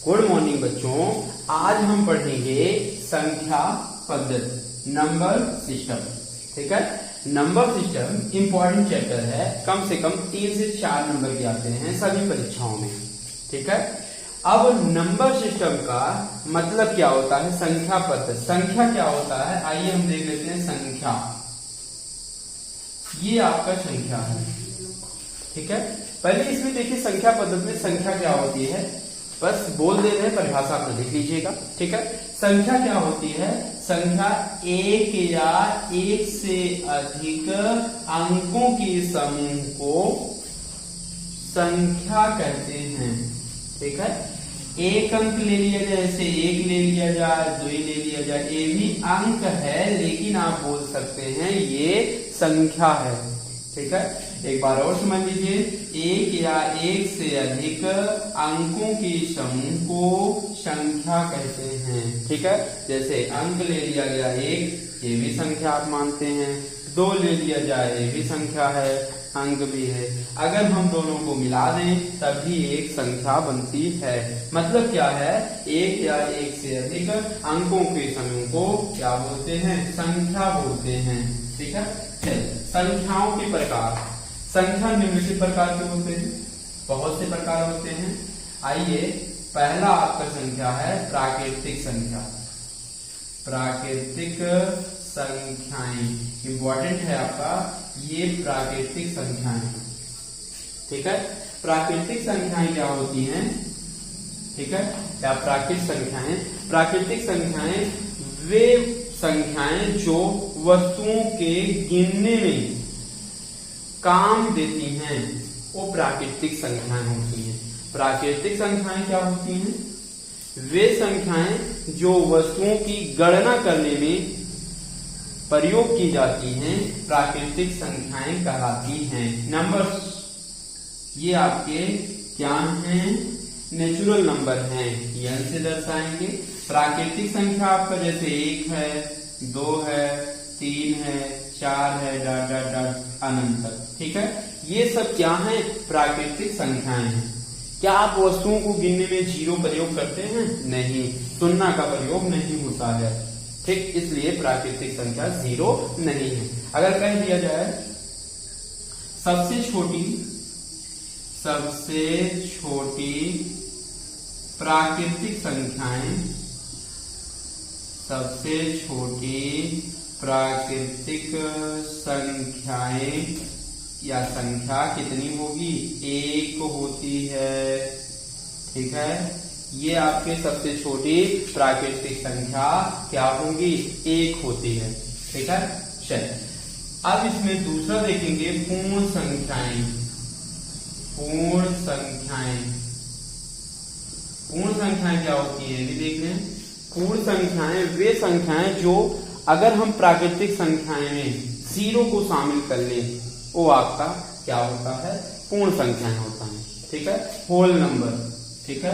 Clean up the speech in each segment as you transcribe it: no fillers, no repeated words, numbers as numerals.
Good morning बच्चों। आज हम पढ़ेंगे संख्या पद्धति, नंबर सिस्टम। ठीक है, नंबर सिस्टम इंपॉर्टेंट चैप्टर है। कम से कम 3 से 4 नंबर के आते हैं सभी परीक्षाओं में। ठीक है, अब नंबर सिस्टम का मतलब क्या होता है? संख्या पद्धति। संख्या क्या होता है? आइए हम देख लेते हैं। संख्या, ये आपका संख्या है। ठीक है, पहले इसमें देखिए संख्या पद्धति में संख्या क्या होती है, बस बोल दे रहे हैं, परिभाषा में लिख लीजिएगा। ठीक है, संख्या क्या होती है? संख्या एक या एक से अधिक अंकों के समूह को संख्या कहते हैं। ठीक है, एक अंक ले लिया जाए, जैसे एक ले लिया जाए, 2 ले लिया जाए, ये भी अंक है, लेकिन आप बोल सकते हैं ये संख्या है। ठीक है, एक बार और समझ लीजिए, एक या एक से अधिक अंकों के समूह को संख्या कहते हैं। ठीक है, जैसे अंक ले लिया गया 1, ये भी संख्या आप मानते हैं। 2 ले लिया जाए, ये भी संख्या है, अंक भी है। अगर हम दोनों को मिला दें तभी एक संख्या बनती है। मतलब क्या है? एक या एक से अधिक अंकों के समूह को क्या बोलते हैं? संख्या बोलते हैं। ठीक है, संख्याओं के प्रकार। संख्या निम्नलिखित प्रकार के होते हैं, बहुत से प्रकार होते हैं। आइए, पहला आपका संख्या है प्राकृतिक संख्या। प्राकृतिक संख्याएं इंपॉर्टेंट है आपका, ये प्राकृतिक संख्याएं। ठीक है, प्राकृतिक संख्याएं क्या होती हैं? ठीक है, क्या प्राकृतिक संख्याएं? प्राकृतिक संख्याएं वे संख्याएं जो वस्तुओं के गिनने में काम देती हैं, वो प्राकृतिक संख्याएं होती हैं। प्राकृतिक संख्याएं क्या होती हैं? वे संख्याएं जो वस्तुओं की गणना करने में प्रयोग की जाती हैं, प्राकृतिक संख्याएं कहलाती हैं। नंबर्स ये आपके क्या हैं? नेचुरल नंबर हैं, n से दर्शाएंगे। प्राकृतिक संख्या आपका जैसे 1 है, 2 है, 3 है, 4 है, डॉट डॉट डॉट अनंत तक। ठीक है, ये सब क्या है? प्राकृतिक संख्याएं हैं। क्या आप वस्तुओं को गिनने में 0 प्रयोग करते हैं? नहीं, शून्य का प्रयोग नहीं होता है। ठीक, इसलिए प्राकृतिक संख्या 0 नहीं है। अगर कह दिया जाए सबसे छोटी प्राकृतिक संख्याएं, सबसे छोटी प्राकृतिक संख्याएं या संख्या कितनी होगी? 1 होती है। ठीक है, ये आपके सबसे छोटी प्राकृतिक संख्या क्या होगी? 1 होती है। ठीक है, चलिए अब इसमें दूसरा देखेंगे, पूर्ण संख्याएं। पूर्ण संख्याएं, पूर्ण संख्याएं क्या होती है ये देख लें। पूर्ण संख्याएं वे संख्याएं जो अगर हम प्राकृतिक संख्याएं में 0 को शामिल कर लें, वो आपका क्या होता है? पूर्ण संख्याएं होता है। ठीक है, होल नंबर। ठीक है,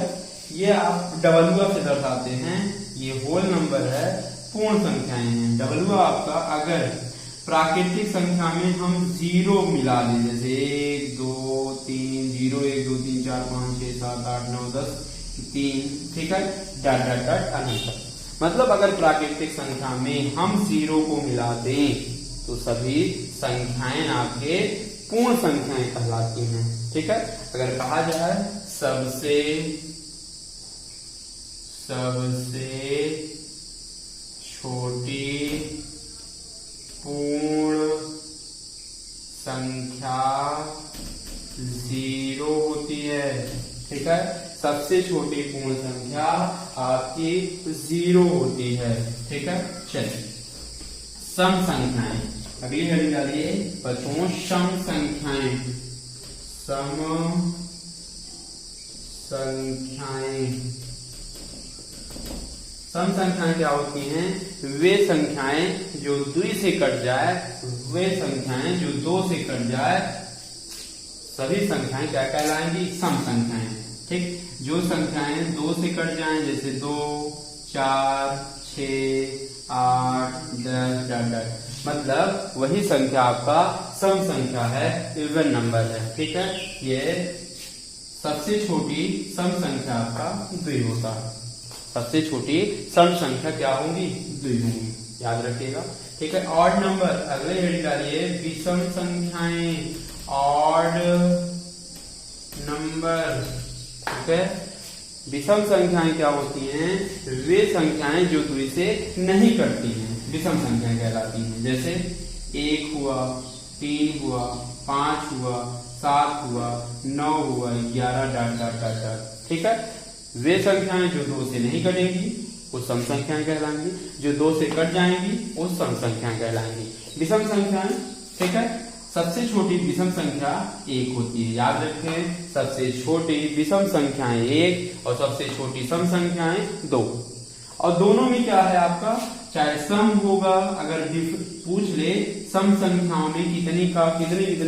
ये आप डबलुआ से दर्शाते हैं, ये होल नंबर है, पूर्ण संख्याएं हैं। डबलुआ आपका अगर प्राकृतिक संख्या में हम 0 मिला दें, जैसे 1 2 3, 0 1 2 3 4 5 6 7 8 9 10 3। ठीक है, डॉट डॉट डॉट अनंत। मतलब अगर प्राकृतिक संख्या में हम 0 को मिला दें तो सभी संख्याएं आपके पूर्ण संख्याएं कहलाती हैं। ठीक है, अगर कहा जाए सबसे छोटी पूर्ण संख्या 0 होती है। ठीक है, सबसे छोटी पूर्ण संख्या आपकी 0 होती है। ठीक है, चलिए सम संख्याएं, अगली हेडिंग डालिए बच्चों, सम संख्याएं। सम संख्याएं, सम संख्याएं क्या होती हैं? वे संख्याएं जो 2 से कट जाए, वे संख्याएं जो 2 से कट जाए, सभी संख्याएं क्या कहलाएंगी? सम संख्याएं। ठीक, जो संख्याएं 2 से कट जाएं, जैसे 2 4 6 8 10 डॉट डॉट, मतलब वही संख्या आपका सम संख्या है, इवन नंबर है। ठीक है, ये सबसे छोटी सम संख्या आपका 2 होता है। सबसे छोटी सम संख्या क्या होंगी? 2 होंगी, याद रखिएगा। ठीक है, ऑड नंबर, अगले हेड डालिए विषम संख्याएं, ऑड नंबर। ठीक है, विषम संख्याएं क्या होती हैं? वे संख्याएं जो 2 से नहीं कटती हैं, विषम संख्याएं कहलाती हैं। जैसे 1 हुआ, 3 हुआ, 5 हुआ, 7 हुआ, 9 हुआ, 11 डॉट डॉट डॉट डॉट। ठीक है, वे संख्याएं जो 2 से नहीं कटेंगी वो सम संख्याएं कहलाएंगी, जो 2 से कट जाएंगी वो सम संख्याएं कहलाएंगी। विषम संख्याएं, ठीक है, सबसे छोटी विषम संख्या 1 होती है, याद रखें। सबसे छोटी विषम संख्याएं 1 और सबसे छोटी सम संख्याएं 2। और दोनों में क्या है आपका? चाहे सम होगा, अगर पूछ ले सम संख्याओं में कितने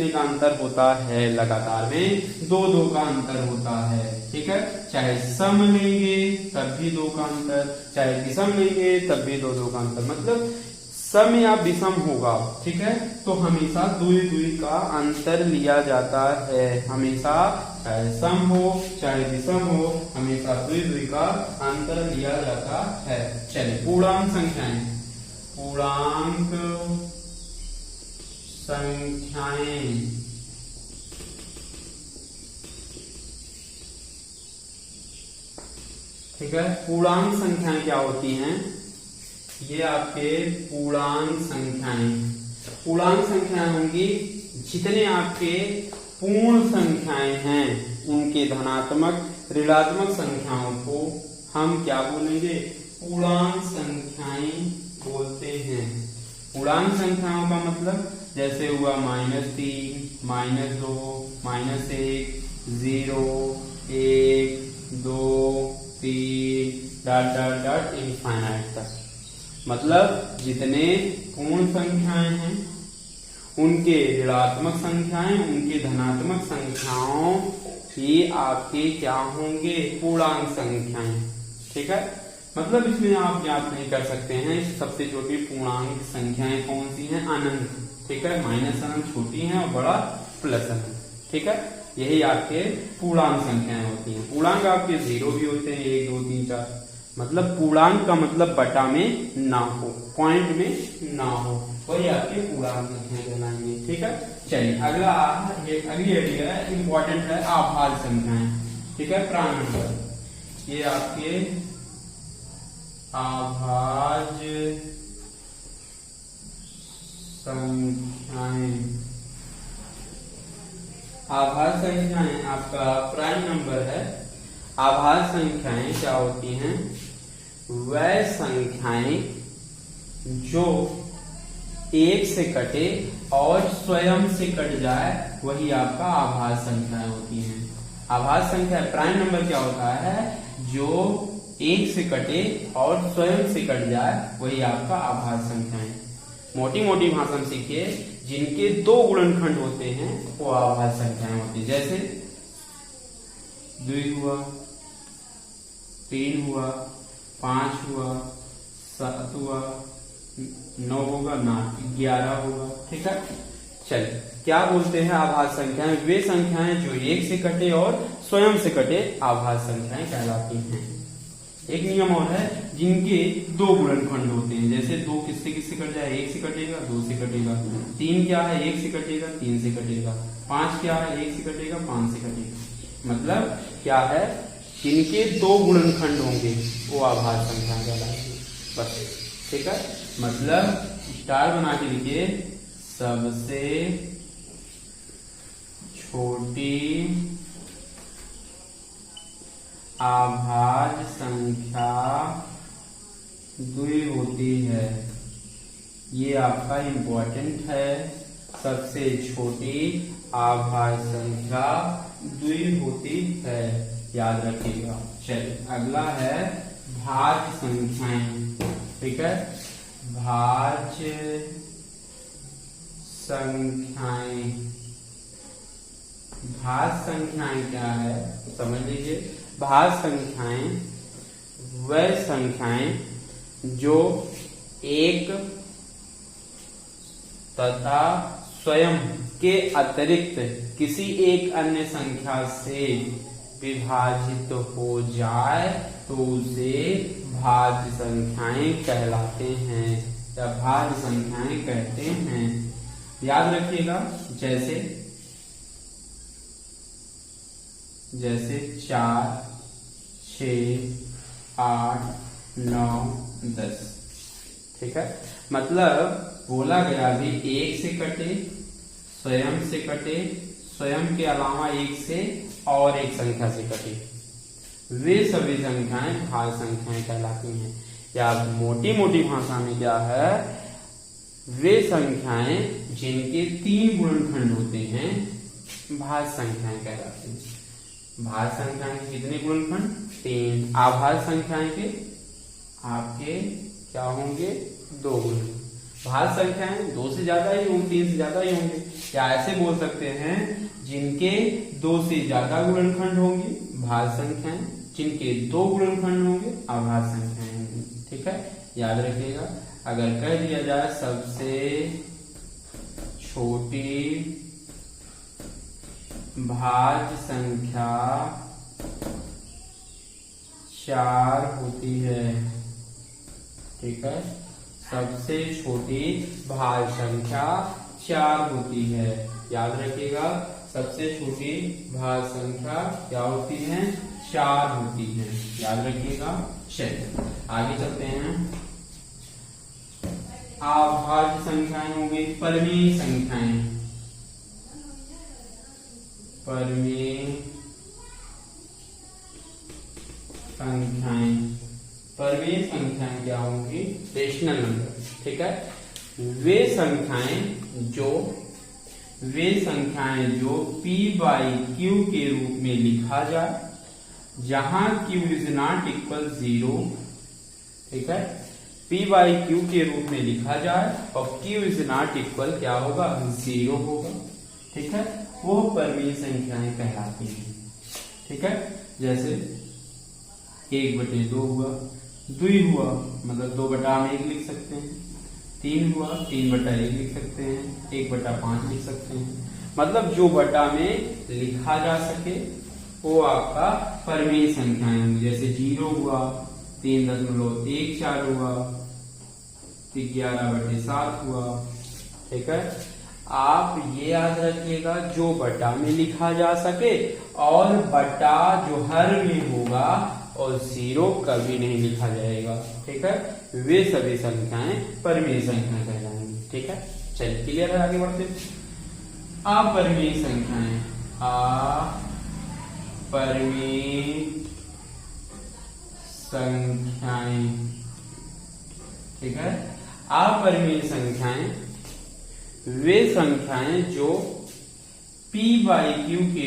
का अंतर होता है, लगातार में 2 का अंतर होता है। ठीक है, चाहे सम लेंगे तब भी 2 का अंतर, चाहे विषम लेंगे तब भी 2 का अंतर। मतलब सम या विषम होगा, ठीक है, तो हमेशा 2 का अंतर लिया जाता है। हमेशा चाहे सम हो चाहे विषम हो, हमेशा 2 का अंतर लिया जाता है। चलिए, पूर्णांक संख्याएं, पूर्णांक संख्याएं, ठीक है। पूर्णांक संख्याएं क्या होती हैं? ये आपके पूर्णांक संख्याएं, पूर्णांक संख्याएं होंगी जितने आपके पूर्ण संख्याएं हैं उनके धनात्मक ऋणात्मक संख्याओं को हम क्या बोलेंगे? पूर्णांक संख्याएं बोलते हैं। पूर्णांक संख्याओं का मतलब जैसे हुआ -3, -2, -1, 0, 1, 2, 3 डॉट डॉट डॉट इनफाइनाइट तक। मतलब जितने पूर्ण संख्याएं हैं उनके ऋणात्मक संख्याएं, उनके धनात्मक संख्याओं ही आपके क्या होंगे? पूर्णांक संख्याएं। ठीक है, मतलब इसमें आप याद नहीं कर सकते हैं सबसे छोटी पूर्णांक संख्याएं कौन सी हैं? अनंत। ठीक है, माइनस अनंत छोटी हैं और बड़ा प्लस अनंत। ठीक है, यही आपके पूर्णांक संख्याएं होती हैं। पूर्णांक आपके 0 भी होते हैं, 1, 2, 3, 4। मतलब पूर्णांक का मतलब बटा में ना हो, पॉइंट में ना हो, वही आपके पूर्णांक संख्याएं कहलाएंगे। ठीक है, चलिए अगला अगली इंपॉर्टेंट है आभाज्य संख्याएं। ठीक है, प्राण नंबर, ये आपके आभाज्य संख्याएं। आभाज्य संख्याएं आपका प्राइम नंबर है। आभाज्य संख्याएं क्या होती हैं? वह संख्याएं जो 1 से कटे और स्वयं से कट जाए, वही आपका आभाज्य संख्याएं होती हैं। आभाज्य संख्या प्राइम नंबर क्या होता है? जो 1 से कटे और स्वयं से कट जाए, वही आपका आभाज्य संख्याएं। मोटी मोटी भाषा में सीखिए, जिनके 2 गुणनखंड होते हैं वो आभाज्य संख्याएं होती है। जैसे 2 हुआ, 3 हुआ, 5 हुआ, 7 हुआ, 9 होगा ना, 11 होगा। ठीक है, चलिए क्या बोलते हैं आभाज्य संख्याएं? वे संख्याएं जो 1 से कटे और स्वयं से कटे आभाज्य संख्याएं कहलाती हैं। एक नियम और है, जिनके 2 गुणनखंड होते हैं। जैसे 2 किससे कट जाए? 1 से कटेगा, 2 से कटेगा। 3 क्या है? 1 से कटेगा, 3 से कटेगा। 5 क्या है? 1 से कटेगा, 5 से कटेगा। मतलब क्या है? जिनके 2 गुणनखंड होंगे वो आभाज्य संख्या कहलाएंगे। बस, ठीक है, मतलब स्टार बना के लिखिए, सबसे छोटी आभाज्य संख्या 2 होती है। ये आपका इम्पोर्टेंट है। सबसे छोटी आभाज्य संख्या 2 होती है, याद रखिएगा। चलिए अगला है भाज्य संख्याएं। ठीक है, भाज्य संख्याएं। भाज्य संख्याएं क्या है समझ लीजिए। भाज्य संख्याएं वह संख्याएं जो 1 तथा स्वयं के अतिरिक्त किसी एक अन्य संख्या से विभाजित हो जाए तो उसे भाज्य संख्याएं कहलाते हैं या भाज्य संख्याएं कहते हैं। याद रखिएगा, जैसे 4, 6, 8, 9, 10। ठीक है, मतलब बोला गया भी एक से कटे, स्वयं से कटे, स्वयं के अलावा एक से और एक संख्या से कटे, वे सभी संख्याएं भाज्य संख्याएं कहलाती हैं। या मोटी मोटी भाषा में क्या है, वे संख्याएं जिनके 3 गुणनखंड होते हैं भाज्य संख्याएं कहलाती हैं। भाज्य संख्याएं के कितने गुणनखंड? 3। अभाज्य संख्याएं के आपके क्या होंगे? 2 गुणनखंड। भाज्य संख्याएं 2 से ज्यादा ही होंगे, 3 से ज्यादा ही होंगे। या ऐसे बोल सकते हैं, जिनके 2 से ज्यादा गुणनखंड होंगे भाज्य संख्याएं, जिनके 2 गुणनखंड होंगे अभाज्य संख्याएं होंगी। ठीक है, याद रखिएगा। अगर कह दिया जाए सबसे छोटी भाज्य संख्या 4 होती है। ठीक है, सबसे छोटी भाज्य संख्या 4 होती है। याद रखिएगा, सबसे छोटी भाज्य संख्या क्या होती है? 4 होती है। याद रखिएगा। चलिए आगे चलते हैं। अभाज्य संख्याएं हो गई परिमेय संख्याएं। परिमेय संख्याएं, परिमेय संख्याएं क्या होंगी? Rational number. ठीक है, वे संख्याएं जो p by q के रूप में लिखा जाए, जहां q इज नॉट इक्वल 0। ठीक है, p by q के रूप में लिखा जाए और q इज नॉट इक्वल क्या होगा? 0 होगा। ठीक है, वो परिमेय संख्याएं कहलाती हैं। ठीक है, जैसे 1/2 हुआ, 2 हुआ मतलब 2/1 लिख सकते हैं, 3 हुआ 3/1 लिख सकते हैं, 1/5 लिख सकते हैं। मतलब जो बटा में लिखा जा सके वो आपका परिमेय संख्याएं होंगी। जैसे 0 हुआ, 3.14 हुआ, 11/7 हुआ। ठीक है, आप ये याद रखिएगा, जो बटा में लिखा जा सके और बटा जो हर में होगा और 0 कभी नहीं लिखा जाएगा। ठीक है, वे सभी संख्याएं परिमेय संख्याएं कहलाएंगी। ठीक है, चलिए क्लियर है, आगे बढ़ते। अपरिमेय संख्याएं, अपरिमेय संख्याएं। ठीक है, अपरिमेय संख्याएं वे संख्याएं जो p by q के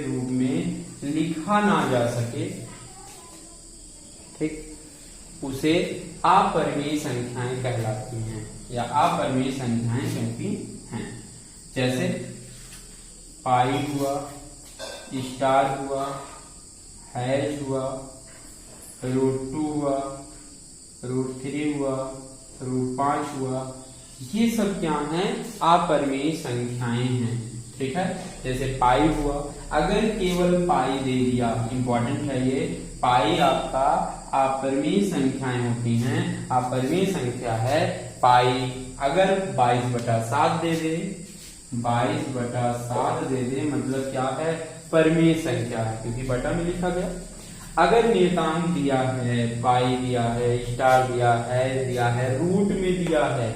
रूप में लिखा ना जा सके। ठीक, उसे अपरिमेय संख्याएं कहलाती हैं या अपरिमेय संख्याएं कहती हैं। जैसे पाई हुआ, स्टार हुआ, हैश हुआ, √2 हुआ, √3 हुआ, √5 हुआ, ये सब क्या हैं? अपरिमेय संख्याएं हैं। ठीक है, जैसे पाई हुआ, अगर केवल पाई दे दिया, इंपॉर्टेंट है ये, पाई आपका अपरिमेय संख्याएं होती हैं। अपरिमेय संख्या है पाई। अगर 22/7 दे दे, 22/7 दे दे मतलब क्या है? परिमेय संख्या है, क्योंकि बटा में लिखा गया। अगर नियतांक दिया है, पाई दिया है, स्टार दिया है, रूट में दिया है,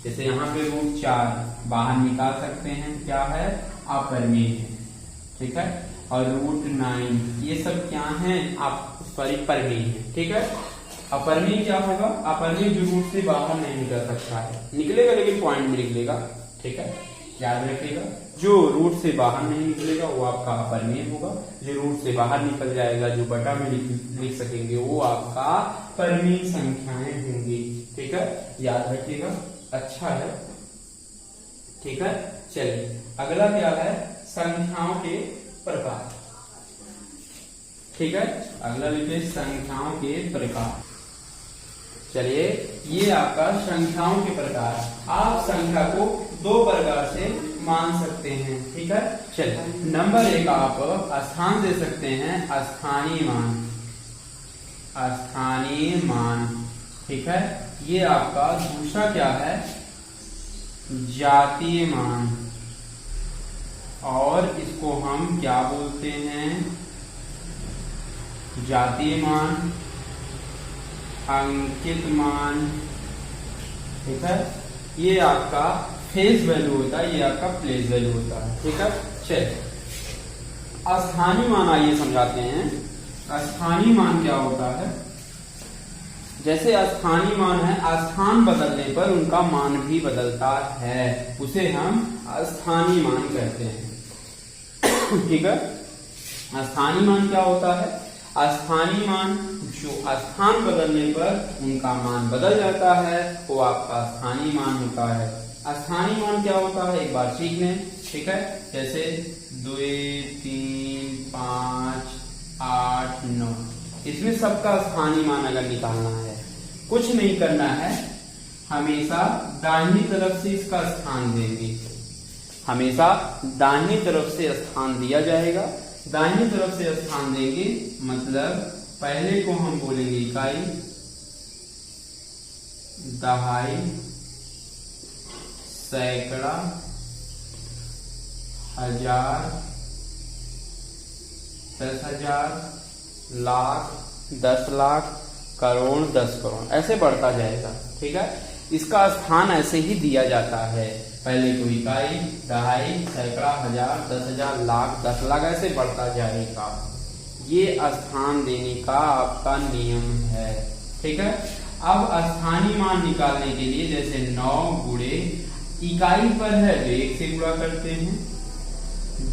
जैसे यहाँ पे √4 बाहर निकाल सकते हैं, क्या है? अपरिमेय है। ठीक है, और √9 ये सब क्या है? परिमेय है। ठीक है, अपरिमेय क्या होगा? अपरिमेय जो रूट से बाहर नहीं निकल सकता है, निकलेगा लेकिन पॉइंट में निकलेगा। ठीक है, याद रखिएगा, जो रूट से बाहर नहीं निकलेगा वो आपका अपरिमेय होगा। जो रूट से बाहर निकल जाएगा, जो बटा में लिख सकेंगे, वो आपका परिमेय संख्याएं होंगी। ठीक है, याद रखिएगा, अच्छा है। ठीक है, चलिए अगला क्या है? संख्याओं के प्रकार। ठीक है, अगला लिखिए संख्याओं के प्रकार। चलिए, ये आपका संख्याओं के प्रकार। आप संख्या को 2 प्रकार से मान सकते हैं। ठीक है, चलिए नंबर 1 आप स्थान दे सकते हैं स्थानीय मान। स्थानीय मान, ठीक है। ये आपका दूसरा क्या है, जातीय मान, और इसको हम क्या बोलते हैं, जातीय मान, अंकित मान, ठीक है। ये आपका फेस वैल्यू होता है, ये आपका प्लेस वैल्यू होता है, ठीक है। चलिए स्थानीय मान आइए समझाते हैं। स्थानीय मान क्या होता है, जैसे स्थानीय मान है, स्थान बदलने पर उनका मान भी बदलता है, उसे हम स्थानीय मान कहते हैं, ठीक है। स्थानीय मान क्या होता है, स्थानीय मान जो स्थान बदलने पर उनका मान बदल जाता है वो आपका स्थानीय मान होता है। स्थानीय मान क्या होता है एक बार सीख लें, ठीक है। जैसे 2, 3, 5, 8, 9, इसमें सबका स्थानीय मान अगर निकालना है, कुछ नहीं करना है, हमेशा दाहिनी तरफ से इसका स्थान देंगे, हमेशा दाहिनी तरफ से स्थान दिया जाएगा। दाहिनी तरफ से स्थान देंगे मतलब पहले को हम बोलेंगे इकाई, दहाई, सैकड़ा, हजार, 10,000, लाख, 10 लाख, करोड़, 10 करोड़, ऐसे बढ़ता जाएगा, ठीक है। इसका स्थान ऐसे ही दिया जाता है, पहले को इकाई, दहाई, सैकड़ा, हजार, 10,000, लाख, 10 लाख, ऐसे बढ़ता जाएगा। ये स्थान देने का आपका नियम है, ठीक है। अब स्थानीय मान निकालने के लिए जैसे 9 गुणे इकाई पर है तो 1 से गुणा करते हैं,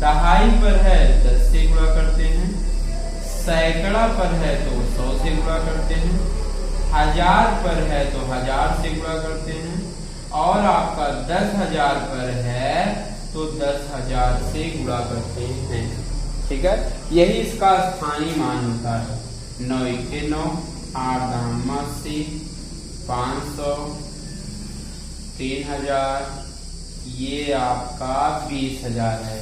दहाई पर है 10 से गुणा करते हैं, सैकड़ा पर है तो 100 से गुणा करते हैं, हजार पर है तो 1000 से गुणा करते हैं, और आपका 10,000 पर है तो 10,000 से गुणा करते हैं, ठीक है। यही इसका स्थानीय मान होता है। 9 1 9, 8 10 80, 500, 3000, ये आपका 20,000 है।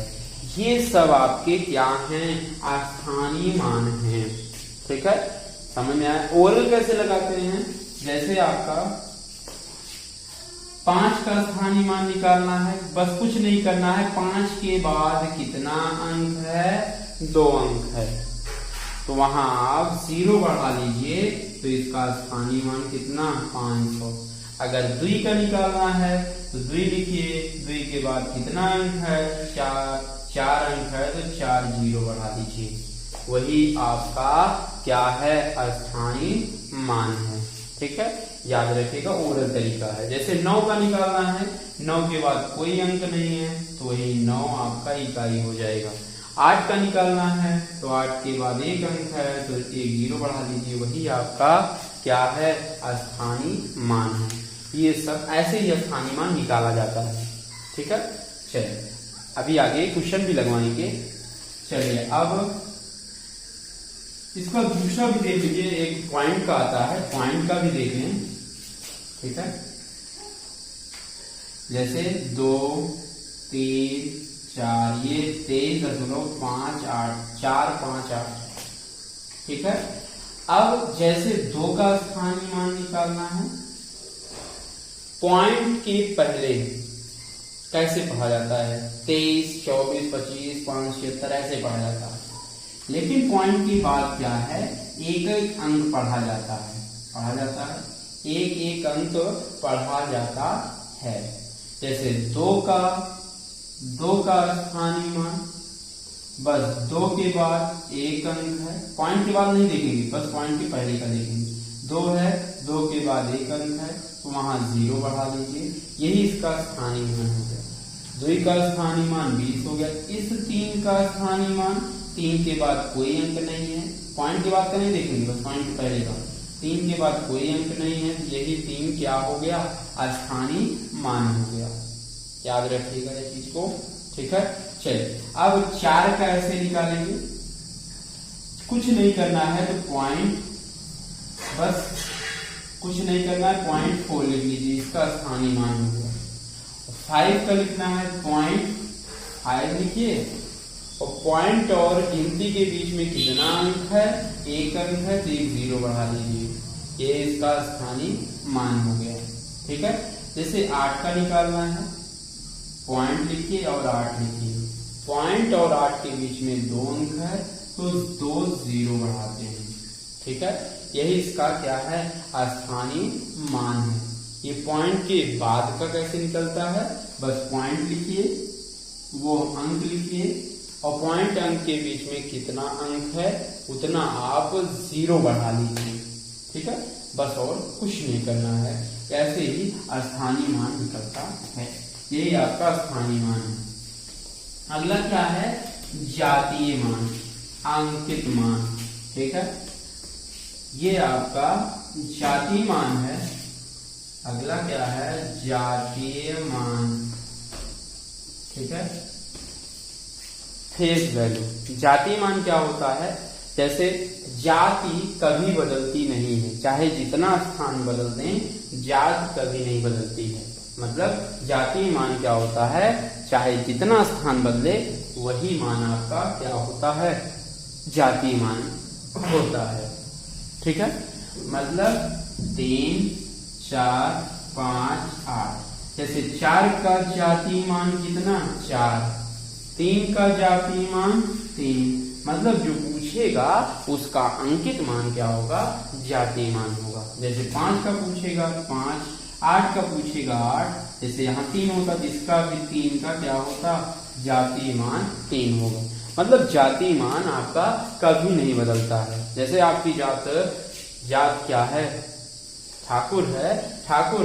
ये सब आपके क्या हैं, स्थानीय मान हैं, ठीक है। समझ में आया। ओरल कैसे लगाते हैं, जैसे आपका 5 का स्थानीय मान निकालना है, बस कुछ नहीं करना है, 5 के बाद कितना अंक है, 2 अंक है, तो वहां आप 0 बढ़ा लीजिए तो इसका स्थानीय मान कितना, 500। अगर 2 का निकालना है तो 2 लिखिए, 2 के बाद कितना अंक है, 4 अंक है तो 4 0 बढ़ा दीजिए, वही आपका क्या है, स्थानीय मान है, ठीक है। याद रखिएगा, ओरल तरीका है। जैसे 9 का निकालना है, 9 के बाद कोई अंक नहीं है तो वही 9 आपका इकाई हो जाएगा। 8 का निकालना है तो 8 के बाद 1 अंक है तो 1 0 बढ़ा दीजिए, वही आपका क्या है, स्थानीय मान है। ये सब ऐसे ही स्थानीय मान निकाला जाता है, ठीक है। चलिए अभी आगे क्वेश्चन भी लगवाएंगे। चलिए अब इसका दूसरा भी देख लीजिए, एक पॉइंट का आता है, पॉइंट का भी देखें, ठीक है। जैसे 2, 3, 4, ये 23.58, 4, 5, 8, ठीक है। अब जैसे 2 का स्थानीय मान निकालना है, पॉइंट के पहले कैसे पढ़ा जाता है, 23, 24, 25, 5, 76 ऐसे पढ़ा जाता है, लेकिन पॉइंट की बात क्या है, एक एक अंक पढ़ा जाता है, एक एक अंक पढ़ा जाता है। जैसे 2 का स्थानीय मान, बस 2 के बाद 1 अंक है, पॉइंट के बाद नहीं देखेंगे, बस पॉइंट के पहले का देखेंगे। 2 है, 2 के बाद 1 अंक है तो वहां 0 बढ़ा दीजिए, यही इसका स्थानीय मान हो गया। 2 का स्थानीय मान 20 हो गया। इस 3 का स्थानीय मान, 3 के बाद कोई अंक नहीं है, पॉइंट के बाद का नहीं देखेंगे, बस पॉइंट के पहले का, 3 के बाद कोई अंक नहीं है, यही 3 क्या हो गया, स्थानीय मान हो गया। याद रखिएगा इस चीज को, ठीक है। चलिए अब 4 का ऐसे निकालेंगे, कुछ नहीं करना है तो पॉइंट, बस कुछ नहीं करना है, पॉइंट 4 लिख लीजिए, इसका स्थानीय मान हो गया। 5 का लिखना है, 0.5 लिखिए, और पॉइंट और गिनती के बीच में कितना अंक है, एक अंक है, तो एक 0 बढ़ा लीजिए, ये इसका स्थानीय मान हो गया। ठीक है, जैसे 8 का निकालना है, पॉइंट लिखिए और 8 लिखिए, पॉइंट और 8 के बीच में 2 अंक है, तो 2 0 बढ़ाते हैं। ठीक है, यही इसका क्या है, स्थानीय मान है। ये पॉइंट के बाद का कैसे निकलता है, बस पॉइंट लिखिए, वो अंक लिखिए, और पॉइंट अंक के बीच में कितना अंक है उतना आप 0 बढ़ा लीजिए। ठीक है, बस और कुछ नहीं करना है, ऐसे ही स्थानीय मान निकलता है। यही आपका स्थानीय मान है। अगला क्या है, जातीय मान, अंकित मान। ठीक है, ये आपका जातीय मान है। अगला क्या है, जातीय मान। ठीक है, फेस वैल्यू। जातीय मान क्या होता है, जैसे जाति कभी बदलती नहीं है, चाहे जितना स्थान बदल दें जाति कभी नहीं बदलती है। मतलब जातीय मान क्या होता है, चाहे जितना स्थान बदले वही मान आपका क्या होता है, जातीय मान होता है। ठीक है, मतलब 3, 4, 5, 8। जैसे 4 का जातीय मान कितना, 4, 3 का जातीय मान 3, मतलब जो पूछेगा उसका अंकित मान क्या होगा, जातीय मान होगा। जैसे 5 का पूछेगा 5, 8 का पूछेगा 8, जैसे यहाँ 3 होता, जिसका भी 3 का क्या होता, जातीय मान 3 होगा। मतलब जातीय मान आपका कभी नहीं बदलता है। जैसे आपकी जात क्या है, ठाकुर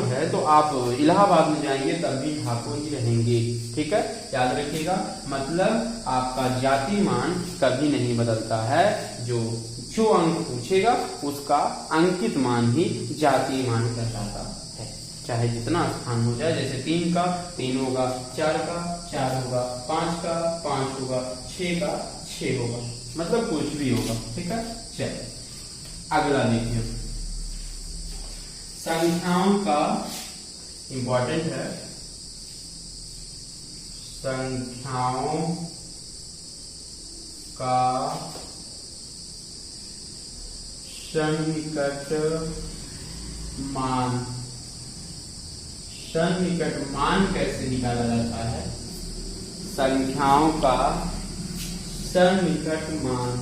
है, तो आप इलाहाबाद में जाएंगे तब भी ठाकुर ही रहेंगे। ठीक है, याद रखिएगा, मतलब आपका जातीय मान कभी नहीं बदलता है। जो अंक पूछेगा उसका अंकित मान ही जातीय मान कहलाता है, चाहे जितना स्थान हो जाए। जैसे 3 का 3 होगा, 4 का 4 होगा, 5 का 5 होगा, 6 का 6 होगा, मतलब कुछ भी होगा। ठीक है, चलिए अगला देखिए, संख्याओं का इंपॉर्टेंट है, संख्याओं का सन्निकट मान। सन्निकट मान कैसे निकाला जाता है, संख्याओं का सन्निकट मान।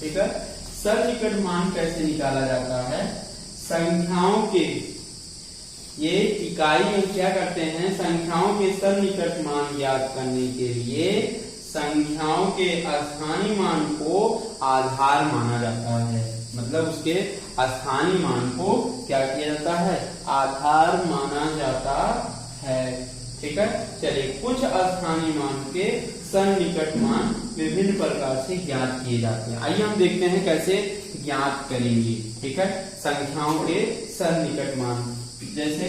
ठीक है, सन्निकट मान कैसे निकाला जाता है, संख्याओं के, ये इकाई में क्या करते हैं, संख्याओं के सन्निकट मान ज्ञात करने के लिए संख्याओं के स्थानीय मान को आधार माना जाता है। मतलब उसके स्थानीय मान को क्या किया जाता है, आधार माना जाता है। ठीक है, चलिए कुछ स्थानीय मान के सन्निकट मान विभिन्न प्रकार से ज्ञात किए जाते हैं। आइए हम देखते हैं कैसे ज्ञात करेंगे। ठीक है, संख्याओं के सन्निकट मान, जैसे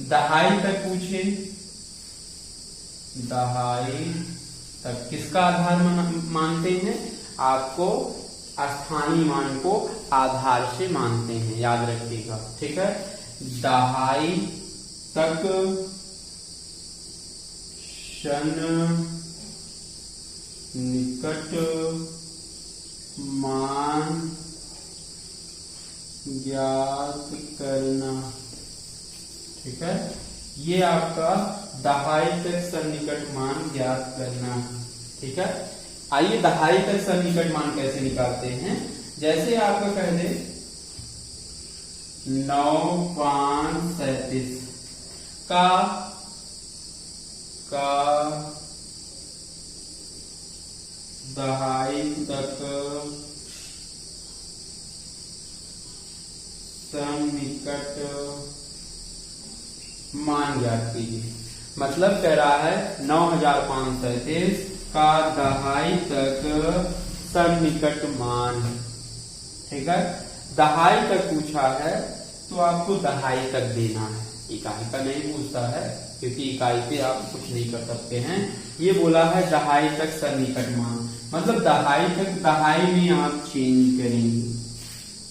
दहाई तक पूछे, दहाई तक किसका आधार मानते हैं, आपको स्थानीय मान को आधार से मानते हैं, याद रखिएगा। ठीक है, दहाई तक सन्निकट मान ज्ञात करना। ठीक है, ये आपका दहाई तक सन्निकट मान ज्ञात करना। ठीक है, आइए दहाई तक सन्निकट मान कैसे निकालते हैं। जैसे आपका कह दे 9, 5, 37 का दहाई तक सन्निकट मान ज्ञात कीजिए। मतलब कह रहा है 9537 का दहाई तक सन्निकट मान। ठीक है, दहाई तक पूछा है तो आपको दहाई तक देना है, इकाई का नहीं पूछता है, क्योंकि इकाई पे आप कुछ नहीं कर सकते हैं। ये बोला है दहाई तक सन्निकट मान, मतलब दहाई तक, दहाई में आप चेंज करेंगे।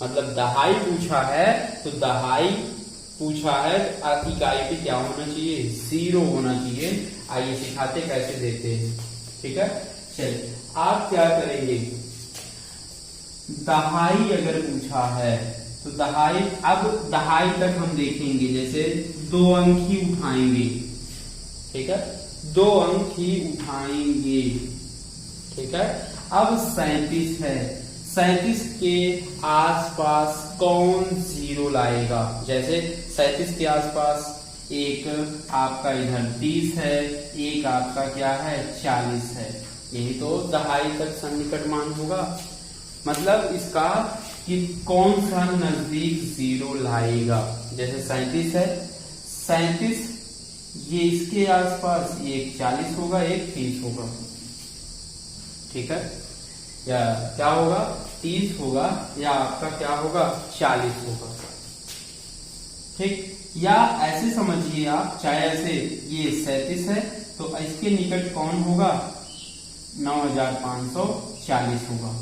मतलब दहाई पूछा है तो दहाई पूछा है, इकाई पे क्या होना चाहिए, 0 होना चाहिए। आइए सिखाते कैसे देते हैं। ठीक है, चलिए आप क्या करेंगे, दहाई अगर पूछा है तो दहाई, अब दहाई तक हम देखेंगे, जैसे 2 अंक ही उठाएंगे, ठीक है, 2 अंक ही उठाएंगे, ठीक है। अब 37 है, 37 के आसपास कौन जीरो लाएगा, जैसे 37 के आसपास एक आपका इधर 30 है, एक आपका क्या है 40 है, यही तो दहाई तक सन्निकट मान होगा। मतलब इसका कि कौन सा नजदीक जीरो लाएगा, जैसे 37 है, 37 ये इसके आसपास, ये एक 40 होगा, एक 30 होगा, ठीक है, या क्या होगा 30 होगा, या आपका क्या होगा 40 होगा, ठीक। या ऐसे समझिए आप, चाहे ऐसे ये 37 है तो इसके निकट कौन होगा 9540 होगा,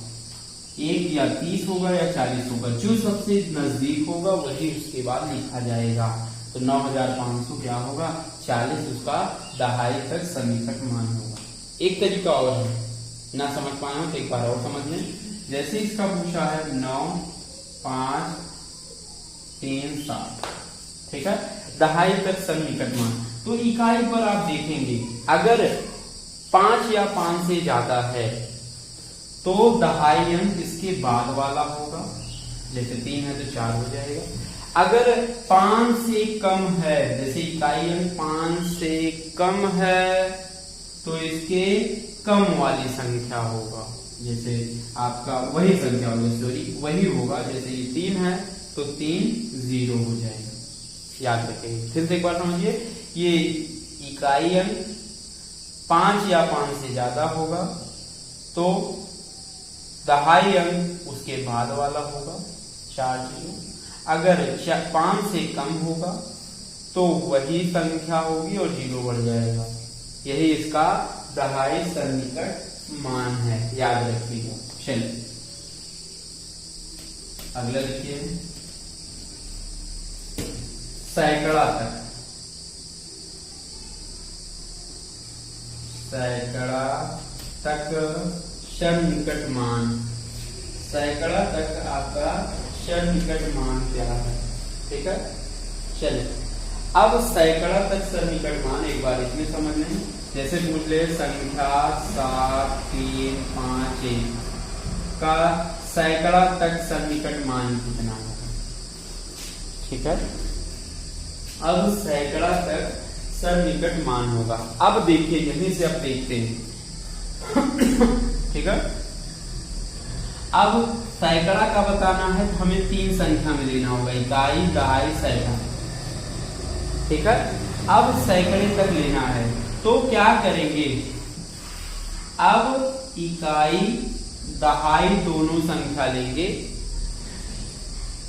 एक या 30 होगा या 40 होगा, जो सबसे नजदीक होगा वही उसके बाद लिखा जाएगा। तो 9500 क्या होगा 40, उसका दहाई तक सन्निकट मान होगा। एक तरीका और है, ना समझ पाए हो तो एक बार और समझ लें। जैसे इसका पूछा है 9, 5, 3, 7, ठीक है, दहाई तक सन्निकट मान, तो इकाई पर आप देखेंगे अगर 5 या 5 से ज्यादा है तो दहाई अंक इसके बाद वाला होगा, जैसे 3 है तो 4 हो जाएगा। अगर 5 से कम है, जैसे इकाई अंक 5 से कम है तो इसके कम वाली संख्या होगा, जैसे आपका वही संख्या होगी, सॉरी वही होगा, जैसे ये 3 है तो 3 0 हो जाएगा, याद रखेंगे। फिर से एक बार समझिए, ये इकाई अंक 5 या 5 से ज्यादा होगा तो दहाई अंक उसके बाद वाला होगा 4 0। अगर 5 से कम होगा तो वही संख्या होगी और 0 बढ़ जाएगा, यही इसका दहाई सन्निकट मान है, याद रखिएगा। चलिए अगला देखिए, सैकड़ा तक, सैकड़ा तक सन्निकट मान, सैकड़ा तक आपका सन्निकट मान क्या है, ठीक है। चलिए अब सैकड़ा तक सन्निकट मान एक बार इसमें समझ लें, जैसे पूछ ले संख्या 7, 3, 5, 1 का सैकड़ा तक सन्निकट मान कितना होगा, ठीक है। अब सैकड़ा तक सन्निकट मान होगा, अब देखिए यहीं से अब देखते हैं ठीक है। अब सैकड़ा का बताना है तो हमें 3 संख्या में लेना होगा, इकाई, दहाई, सैकड़ा, ठीक है। अब सैकड़े तक लेना है तो क्या करेंगे, अब इकाई दहाई दोनों संख्या लेंगे,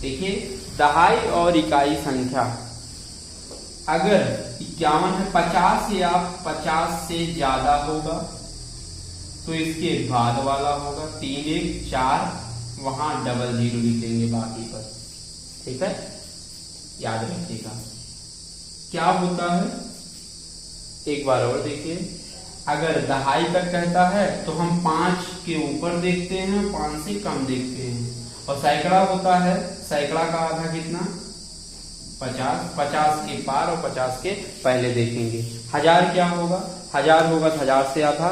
देखिए दहाई और इकाई संख्या अगर 51 है, 50 या 50 से ज्यादा होगा तो इसके बाद वाला होगा, 3 1 4, वहां डबल 0 लिख देंगे बाकी पर, ठीक है, याद रखिएगा। क्या होता है एक बार और देखिए, अगर दहाई तक कहता है तो हम 5 के ऊपर देखते हैं, 5 से कम देखते हैं, और सैकड़ा होता है, सैकड़ा का आधा कितना 50, 50 के पार और 50 के पहले देखेंगे। 1000 क्या होगा, 1000 होगा तो 1000 से आधा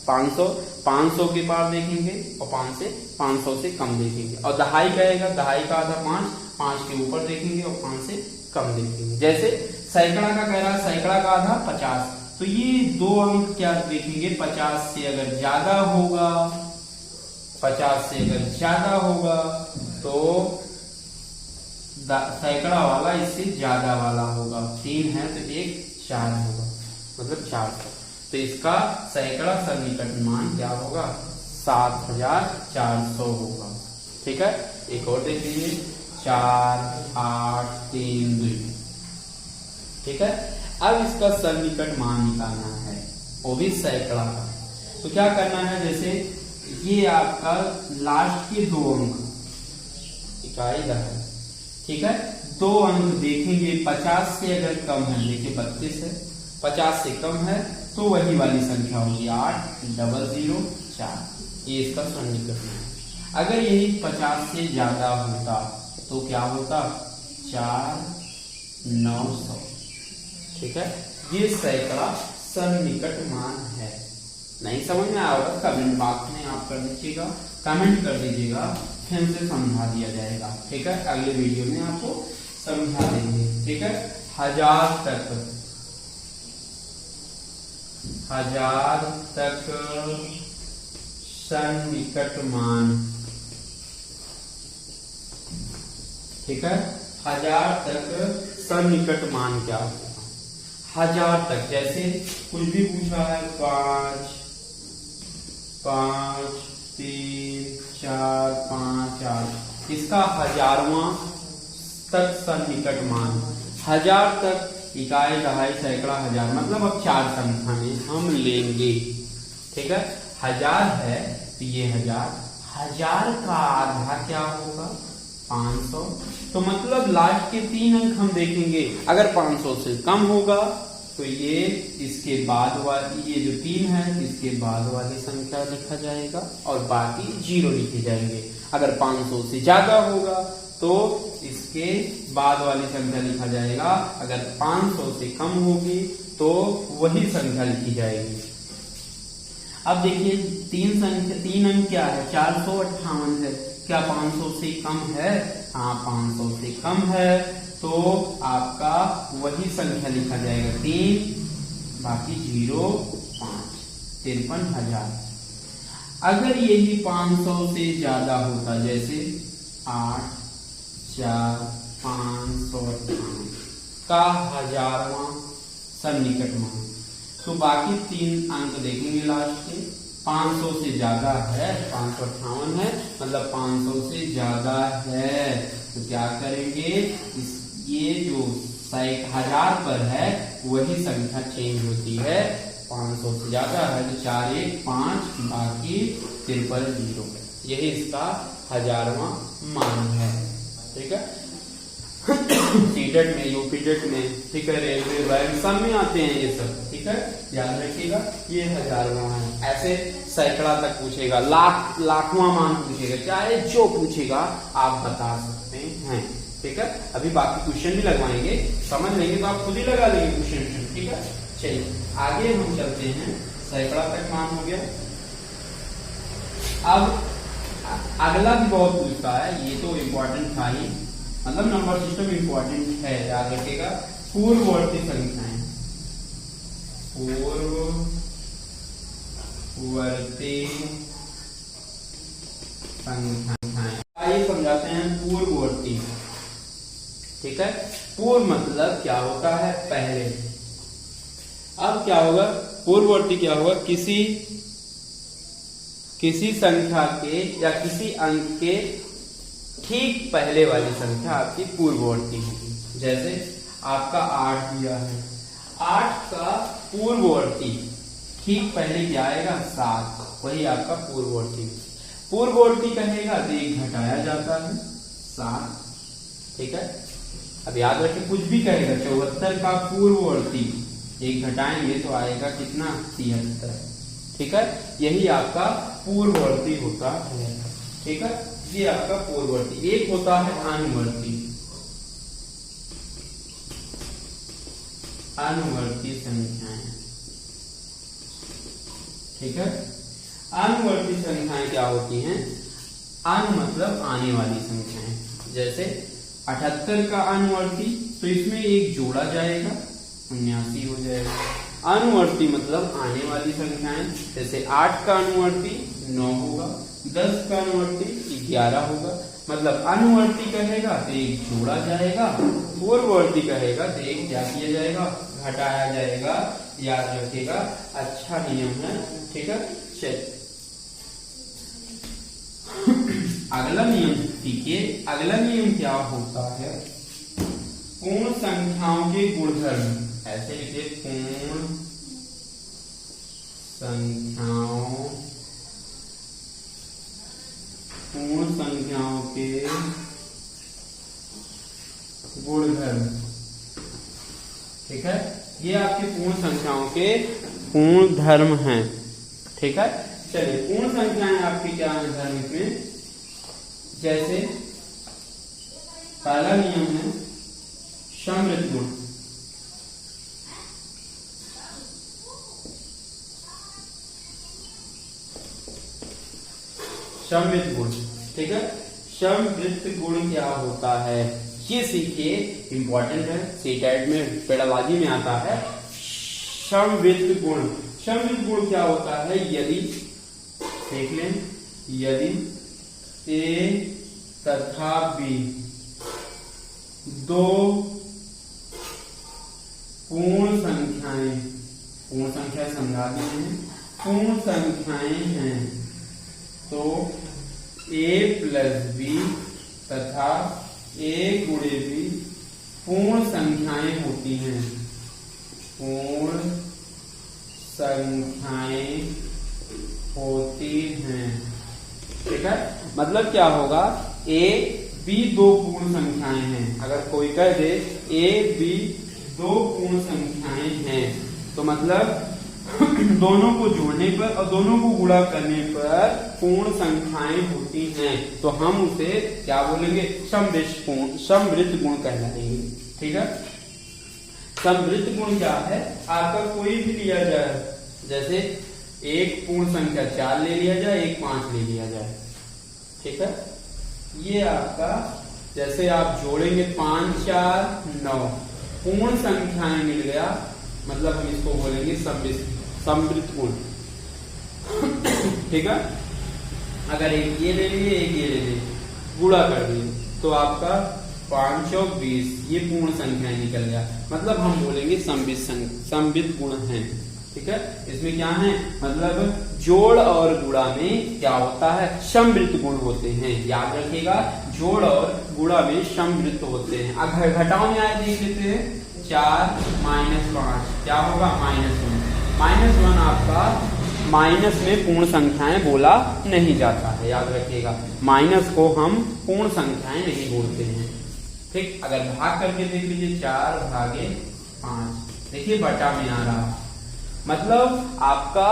500, 500 के पार देखेंगे और 500 से कम देखेंगे। और दहाई कहेगा, दहाई का आधा 5, 5 के ऊपर देखेंगे और 5 से कम देखेंगे। जैसे सैकड़ा का कह रहा है, सैकड़ा का आधा 50, तो ये 2 अंक क्या देखेंगे, 50 से अगर ज्यादा होगा, 50 से अगर ज्यादा होगा तो सैकड़ा वाला इससे ज्यादा वाला होगा, 3 है तो 1 4 होगा, मतलब 400। तो इसका सैकड़ा सन्निकट मान क्या होगा 7400 होगा, ठीक है। एक और देख लीजिए, 4 8 3 2, ठीक है। अब इसका सन्निकट मान निकालना है, वो भी सैकड़ा का। तो क्या करना है, जैसे ये आपका लास्ट के 2 अंक इकाई दहाई, ठीक है, 2 अंक देखेंगे, 50 से अगर कम है, देखिए 32 है, 50 से कम है तो वही वाली संख्या होगी 8 डबल 0 4, ये इसका सन्निकट मान। अगर यही 50 से ज्यादा होता तो क्या होता, 4, 900। ठीक है, ये सैकड़ा सन्निकट मान है। नहीं समझ में आएगा कमेंट बॉक्स में आप कर दीजिएगा, कमेंट कर दीजिएगा, फिर से समझा दिया जाएगा। ठीक है, अगले वीडियो में आपको समझा देंगे। ठीक है, 1000 तक सन्निकट मान। ठीक है, 1000 तक सन्निकट मान क्या होगा, 1000 तक। जैसे कुछ भी पूछा है 5, 3, 4, 5, 8, इसका 1000वां तक सन्निकट मान। 1000 तक इकाई, दहाई, सैकड़ा, हजार, मतलब अब 4 संख्या में हम लेंगे। ठीक है, 1000 है तो ये 1000 का आधा क्या होगा, 500। तो मतलब लास्ट के 3 अंक हम देखेंगे, अगर 500 से कम होगा तो ये इसके बाद वाली, ये जो 3 है इसके बाद वाली संख्या लिखा जाएगा और बाकी 0 लिखे जाएंगे। अगर 500 से ज्यादा होगा तो इसके बाद वाली संख्या लिखा जाएगा। अगर 500 से कम होगी तो वही संख्या लिखी जाएगी। अब देखिए 3 अंक क्या है, 458 है। क्या 500 से कम है? हाँ, 500 से कम है तो आपका वही संख्या लिखा जाएगा, 3 बाकी 0, 5, 53,000। अगर यही 500 से ज्यादा होता, जैसे 8, 4, 558 का 1000वां सन्निकट मान, तो बाकी 3 अंक देखेंगे लास्ट के। 500 से ज्यादा है, 558 है, मतलब 500 से ज्यादा है तो क्या करेंगे, ये जो 1000 पर है वही संख्या चेंज होती है। 500 से ज्यादा है तो 4, 1, 5 बाकी 53, 0, यही इसका 1000वां मान है। ठीक है, सीटेट में, यूपीटेट में, ठीक है, रेलवे बैंक सब में आते हैं ये सब। ठीक है, याद रखिएगा, ये 1000वां है। ऐसे सैकड़ा तक पूछेगा, लाखवां मान पूछेगा, चाहे जो पूछेगा आप बता सकते हैं। ठीक है, अभी बाकी क्वेश्चन भी लगवाएंगे, समझ लेंगे तो आप खुद ही लगा लेंगे क्वेश्चन। ठीक है, चलिए आगे हम चलते हैं। सैकड़ा तक मान हो गया। अब अगला भी बहुत पूछता है, ये तो इम्पोर्टेंट था ही, मतलब नंबर सिस्टम इम्पोर्टेंट है, याद रखिएगा। पूर्ववर्ती संख्याएं, पूर्ववर्ती संख्याएं, आइए समझाते हैं पूर्ववर्ती। ठीक है, पूर्व मतलब क्या होता है, पहले। अब क्या होगा, पूर्ववर्ती क्या होगा, किसी संख्या के या किसी अंक के ठीक पहले वाली संख्या आपकी पूर्ववर्ती होगी। जैसे आपका 8 दिया है, 8 का पूर्ववर्ती ठीक पहले क्या आएगा, 7, वही आपका पूर्ववर्ती। पूर्ववर्ती कहेगा तो एक घटाया जाता है, 7। ठीक है, अब याद रखिए कुछ भी कहेगा, 74 का पूर्ववर्ती एक घटाएंगे तो आएगा कितना, 73। ठीक है, यही आपका पूर्ववर्ती होता है। ठीक है, ये आपका पूर्ववर्ती। एक होता है अनुवर्ती, अनुवर्ती संख्याएं। ठीक है, अनुवर्ती संख्याएं क्या होती हैं, अनु मतलब आने वाली संख्याएं। जैसे 78 का अनुवर्ती, तो इसमें एक जोड़ा जाएगा, 79 हो जाएगा। अनुवर्ती मतलब आने वाली संख्याएं, जैसे 8 का अनुवर्ती 9 होगा, 10 का अनुवर्ती 11 होगा। मतलब अनुवर्ती कहेगा तो एक जोड़ा जाएगा, पूर्ववर्ती कहेगा तो एक क्या किया जाएगा, घटाया जाएगा। याद रखिएगा, अच्छा नियम है। ठीक है, चलिए अगला नियम सीखिए। अगला नियम क्या होता है, पूर्ण संख्याओं के गुणधर्म। ऐसे लिखिए, पूर्ण संख्याओं के गुणधर्म। ठीक है, ये आपके पूर्ण संख्याओं के पूर्ण धर्म हैं। ठीक है, चलिए पूर्ण संख्याएं आपकी क्या है धर्म में, जैसे पहला नियम है समृद्ध गुण। समृद्ध गुण, ठीक है। समृद्ध गुण क्या होता है ये सीखिए, इंपॉर्टेंट है, सीटेट में पेड़ाबाजी में आता है। समृद्ध गुण, समृद्ध गुण क्या होता है, यदि देख लें, यदि ए तथा बी दो पूर्ण संख्याएं, पूर्ण संख्या समझा दी हैं, पूर्ण संख्याएं हैं तो a प्लस बी तथा a गुणे बी पूर्ण संख्याएं होती हैं, पूर्ण संख्याएं होती हैं, ठीक है। मतलब क्या होगा, a b दो पूर्ण संख्याएं हैं, अगर कोई कह दे a b दो पूर्ण संख्याएं हैं तो मतलब दोनों को जोड़ने पर और दोनों को गुणा करने पर पूर्ण संख्याएं होती हैं, तो हम उसे क्या बोलेंगे, समृद्ध गुण कहलाएंगे, ठीक है। समृद्ध गुण क्या है, आपका कोई भी लिया जाए, जैसे एक पूर्ण संख्या 4 ले लिया जाए, एक 5 ले लिया जाए, ठीक है। ये आपका जैसे आप जोड़ेंगे 5 4 9 पूर्ण संख्याएं मिल गया, मतलब हम इसको बोलेंगे समृद्ध गुण, ठीक है। अगर एक ये ले लिए एक ये ले लिए, गुणा कर दिए तो आपका 5 और 20 ये पूर्ण संख्याएं निकल गया, मतलब हम बोलेंगे समृद्ध गुण हैं, ठीक है। इसमें क्या है, मतलब जोड़ और गुणा में क्या होता है, समृद्ध गुण होते हैं, याद रखिएगा, जोड़ और गुणा में समृद्ध होते हैं। अगर घटाओ में आए देख लेते हैं, 4 - 5 क्या होगा, -1, -1 आपका माइनस में पूर्ण संख्याएं बोला नहीं जाता है, याद रखिएगा, माइनस को हम पूर्ण संख्याएं नहीं बोलते हैं, ठीक। अगर भाग करके देख लीजिए, 4/5, देखिए बटा में आ रहा, मतलब आपका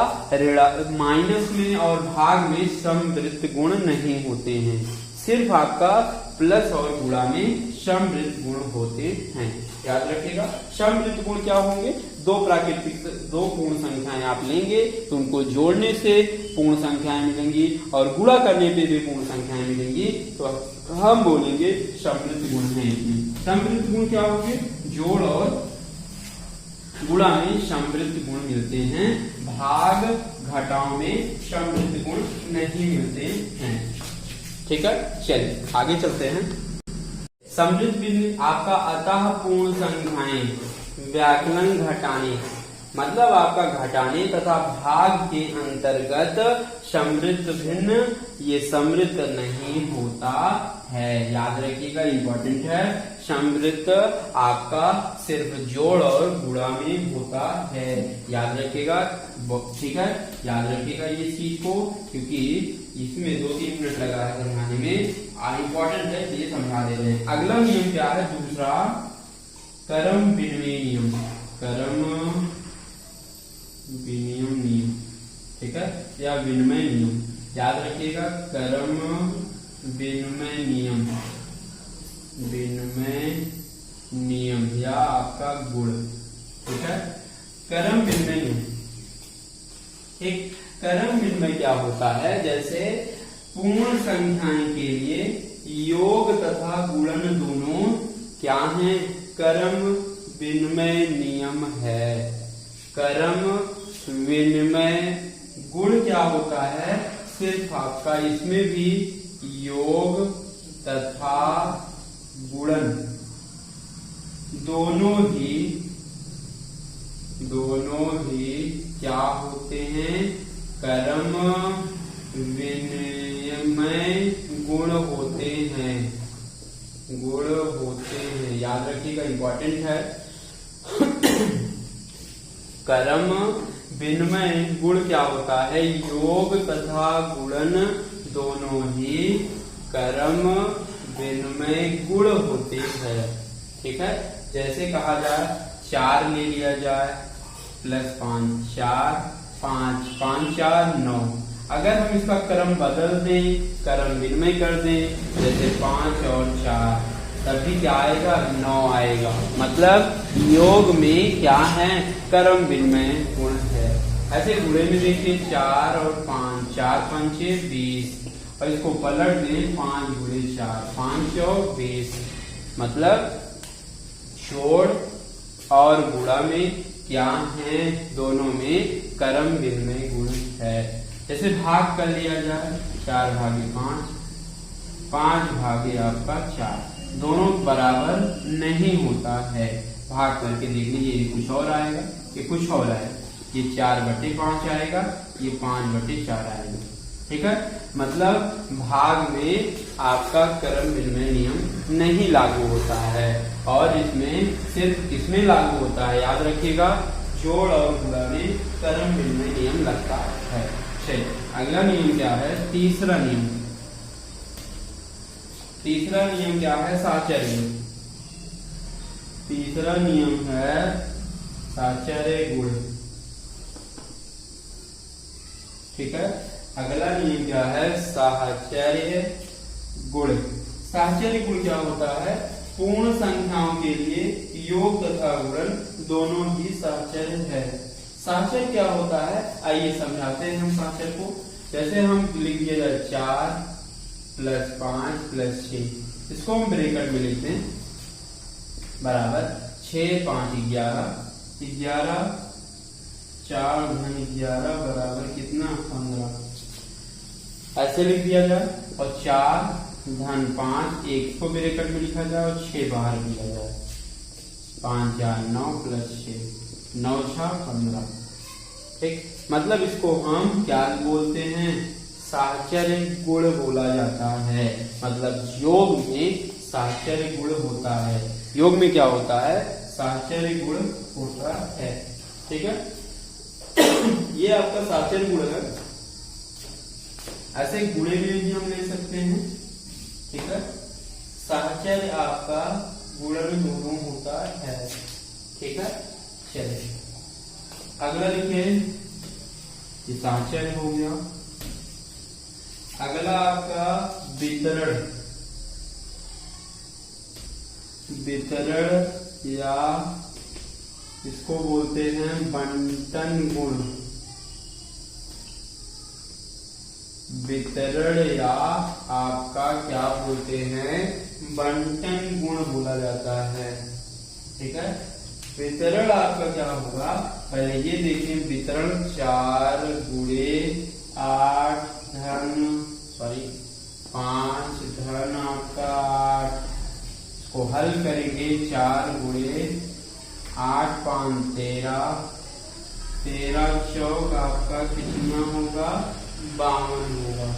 माइनस में और भाग में समृद्ध गुण नहीं होते हैं, सिर्फ आपका प्लस और गुणा में समृद्ध गुण होते हैं, याद रखिएगा। समृद्ध गुण क्या होंगे, दो पूर्ण संख्याएं आप लेंगे तो उनको जोड़ने से पूर्ण संख्याएं मिलेंगी और गुणा करने पे भी पूर्ण संख्याएं मिलेंगी, तो हम बोलेंगे समृद्ध गुण है। समृद्ध गुण क्या होंगे, जोड़ और गुणा में समृद्ध गुण मिलते हैं, भाग घटाओ में समृद्ध गुण नहीं मिलते हैं, ठीक है। चलिए आगे चलते हैं। समृद्ध बिंदु आपका अतः पूर्ण संख्याएं व्याकलन घटाने, मतलब आपका घटाने तथा भाग के अंतर्गत समृद्ध भिन्न ये समृद्ध नहीं होता है, याद रखिएगा, इंपॉर्टेंट है। समृद्ध आपका सिर्फ जोड़ और गुणा में होता है, याद रखिएगा, ठीक है, याद रखिएगा ये चीज को, क्योंकि इसमें 2-3 मिनट लगा है समझाने में, इंपॉर्टेंट है ये समझा दे रहे हैं। अगला नियम क्या है, दूसरा कर्म विनिमय नियम, कर्म विनिमय नियम, ठीक है, या विनिमय नियम, याद रखिएगा, कर्म विनिमय नियम, विनिमय नियम या आपका गुण, ठीक है। कर्म विनिमय नियम, ठीक। कर्म विनिमय क्या होता है, जैसे पूर्ण संख्याएं के लिए योग तथा गुणन दोनों क्या हैं, कर्म विनिमय नियम है। कर्म विनिमय गुण क्या होता है, सिर्फ आपका इसमें भी योग तथा गुणन दोनों ही क्या होते हैं, कर्म विनिमय गुण होते हैं, याद रखिएगा, इंपॉर्टेंट है। कर्म विनिमय गुण क्या होता है, योग तथा गुणन दोनों ही कर्म विनिमय गुण होते हैं, ठीक है। जैसे कहा जाए 4 ले लिया जाए +5, 4 5 5 4 9, अगर हम इसका क्रम बदल दें, क्रम विनिमय कर दें, जैसे 5 और 4, तभी क्या आएगा? 9 आएगा। मतलब योग में क्या है? क्रम विनिमय गुण है। ऐसे गुणे में देखिए 4 और 5, 4 पंचे 20, और इसको पलट दें 5 गुणे 4, 5 और 20। मतलब जोड़ और गुणा में क्या है? दोनों में क्रम विनिमय गुण है। जैसे भाग कर लिया जाए, 4 भागे 5, 5 भागे आपका 4, दोनों बराबर नहीं होता है। भाग करके देख लीजिए, ये कुछ और आएगा, ये कुछ और आएगा। ये 4/5 आएगा, ये 5/4 आएगा। ठीक है, मतलब भाग में आपका क्रम विनिमय नियम नहीं लागू होता है, और इसमें सिर्फ किसमें लागू होता है? याद रखिएगा, जोड़ और गुणा में क्रम विनिमय नियम लगता है। चलिए अगला नियम क्या है? तीसरा नियम। तीसरा नियम क्या है? साचर्य। तीसरा नियम है साचर्य गुण। ठीक है, अगला नियम क्या है? साहचर्य गुण। साहचर्य गुण क्या होता है? पूर्ण संख्याओं के लिए योग तथा गुणन दोनों ही साहचर्य है। साहचर्य क्या होता है? आइए समझाते हैं हम साहचर्य को। जैसे हम लिख दिया जाए 4 + 5 + 6, इसको हम ब्रैकेट में लिखते हैं, बराबर 6 5 11, 11 4 × 11 बराबर कितना? 15। ऐसे लिख दिया जाए, और 4 × 5, 1 को ब्रैकेट में लिखा जाए और 6 बाहर लिया जाए। 5 4 9 + 6, 9 6 15। ठीक, मतलब इसको हम क्या बोलते हैं? साहचर्य गुण बोला जाता है। मतलब योग में साहचर्य गुण होता है। योग में क्या होता है? साहचर्य गुण होता है। ठीक है, ये आपका साहचर्य गुण है। ऐसे गुणे में भी हम ले सकते हैं। ठीक है, साहचर्य आपका गुणन दोनों होता है। ठीक है, चलिए अगला लिखिए, ये साहचर्य हो गया। अगला आपका वितरण। वितरण या इसको बोलते हैं बंटन गुण। वितरण या आपका क्या बोलते हैं? बंटन गुण बोला जाता है। ठीक है, वितरण आपका क्या होगा? पहले ये देखिए, वितरण 4 × 8 5 धन आपका 8, को हल करेंगे 4 × 8 5 13, 13 चौक आपका कितना होगा? 52 होगा।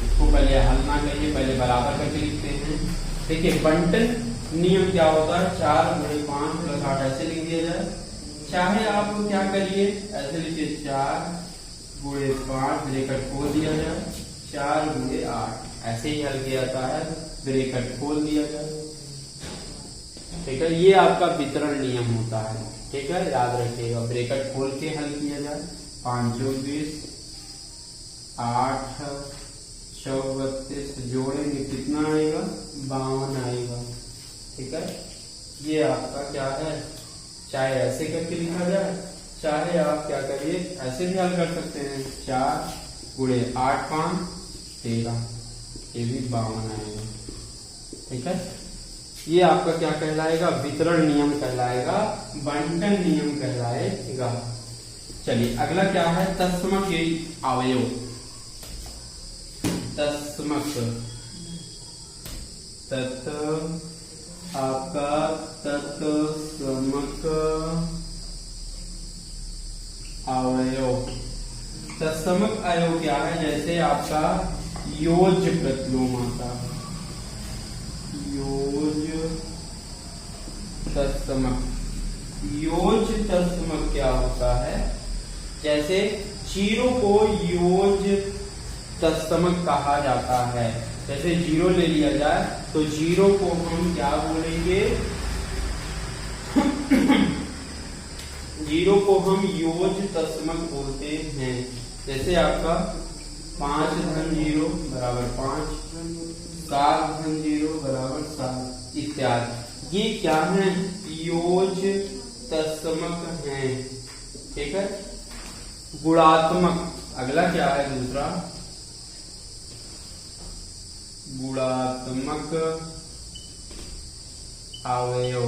इसको पहले हल ना करिए, पहले बराबर करके लिखते हैं। देखिए बंटन नियम क्या होता है? 4 × 5 + 8 ऐसे लिख दिया जाए। चाहे आप क्या करिए, ऐसे लिखिए 4 × 5 ब्रैकेट खोल दिया जाए, 4 × 8 ऐसे ही हल किया जाता है, ब्रैकेट खोल दिया जाए। ठीक है, ये आपका वितरण नियम होता है। ठीक है, याद रखिएगा, ब्रैकेट खोल के हल किया जाए। 5 × 20, 8 चौक 32, जोड़ेंगे कितना आएगा? 52 आएगा। ठीक है, ये आपका क्या है? चाहे ऐसे करके लिखा जाए, चाहे आप क्या करिए, ऐसे भी हल कर सकते हैं। 4 × 8 5 13, ये भी 52 आएगा। ठीक है, ये आपका क्या कहलाएगा? वितरण नियम कहलाएगा, बंटन नियम कहलाएगा। चलिए अगला क्या है? तत्समक अवयव। तत्समक, आपका तत्समक अवयव। तत्समक अवयव क्या है? जैसे आपका योज प्रतिलोम आता है, योज तत्समक। योज तत्समक क्या होता है? जैसे 0 को योज तत्समक कहा जाता है। जैसे 0 ले लिया जाए तो 0 को हम क्या बोलेंगे? 0 को हम योज तत्समक बोलते हैं। जैसे आपका 5 धन 0 बराबर 5, 7 धन 0 बराबर 7 इत्यादि। ये क्या है? योज तत्समक हैं। ठीक है। गुणात्मक अगला क्या है? दूसरा गुणात्मक अवयव।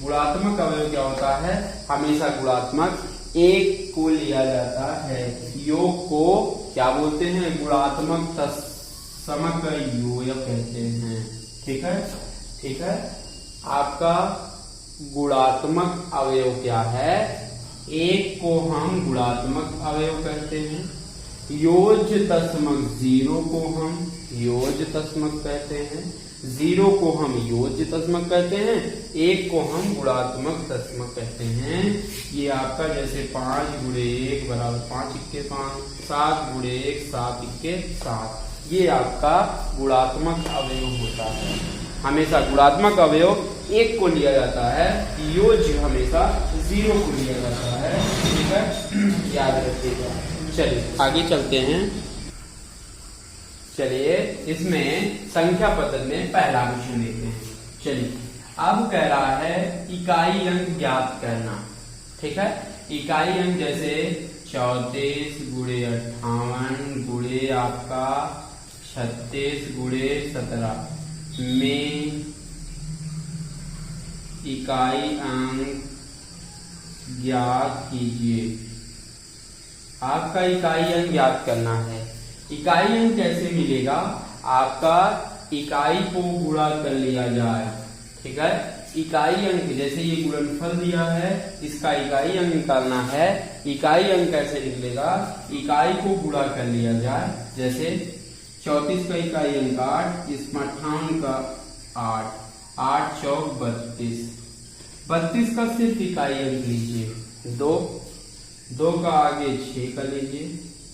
गुणात्मक अवयव क्या होता है? हमेशा गुणात्मक एक को लिया जाता है। योग को क्या बोलते हैं? गुणात्मक तत्समक योग कहते हैं। ठीक है, ठीक है। आपका गुणात्मक अवयव क्या है? एक को हम गुणात्मक अवयव कहते हैं। योज तत्समक 0 को हम योज तत्समक कहते हैं। 0 को हम योज तत्समक कहते हैं। 1 को हम गुणात्मक तत्समक कहते हैं। ये आपका जैसे 5 गुणे 1 बराबर 5 इक्के 5, 7 गुणे 1 7 इक्के 7। ये आपका गुणात्मक अवयव होता है। हमेशा गुणात्मक अवयव 1 को लिया जाता है, योज हमेशा 0 को लिया जाता है। ठीक है, याद रखिएगा। चलिए आगे चलते हैं। चलिए इसमें संख्या पद्धति में पहला क्वेश्चन देखते हैं। चलिए अब कह रहा है इकाई अंक ज्ञात करना। ठीक है, इकाई अंक जैसे 34 गुणे 58 गुणे आपका 36 गुणे 17 में इकाई अंक ज्ञात कीजिए। आपका इकाई अंक ज्ञात करना है। इकाई अंक कैसे मिलेगा? आपका इकाई को गुणा कर लिया जाए। ठीक है, इकाई अंक जैसे ये गुणनफल दिया है, इसका इकाई अंक निकालना है। इकाई अंक कैसे निकलेगा? इकाई को गुणा कर लिया जाए। जैसे 34 का इकाई अंक 8, इसमें 58 का 8, 8 चौक 32। 32 का सिर्फ इकाई अंक लीजिए 2, 2 का आगे 6 का लीजिए,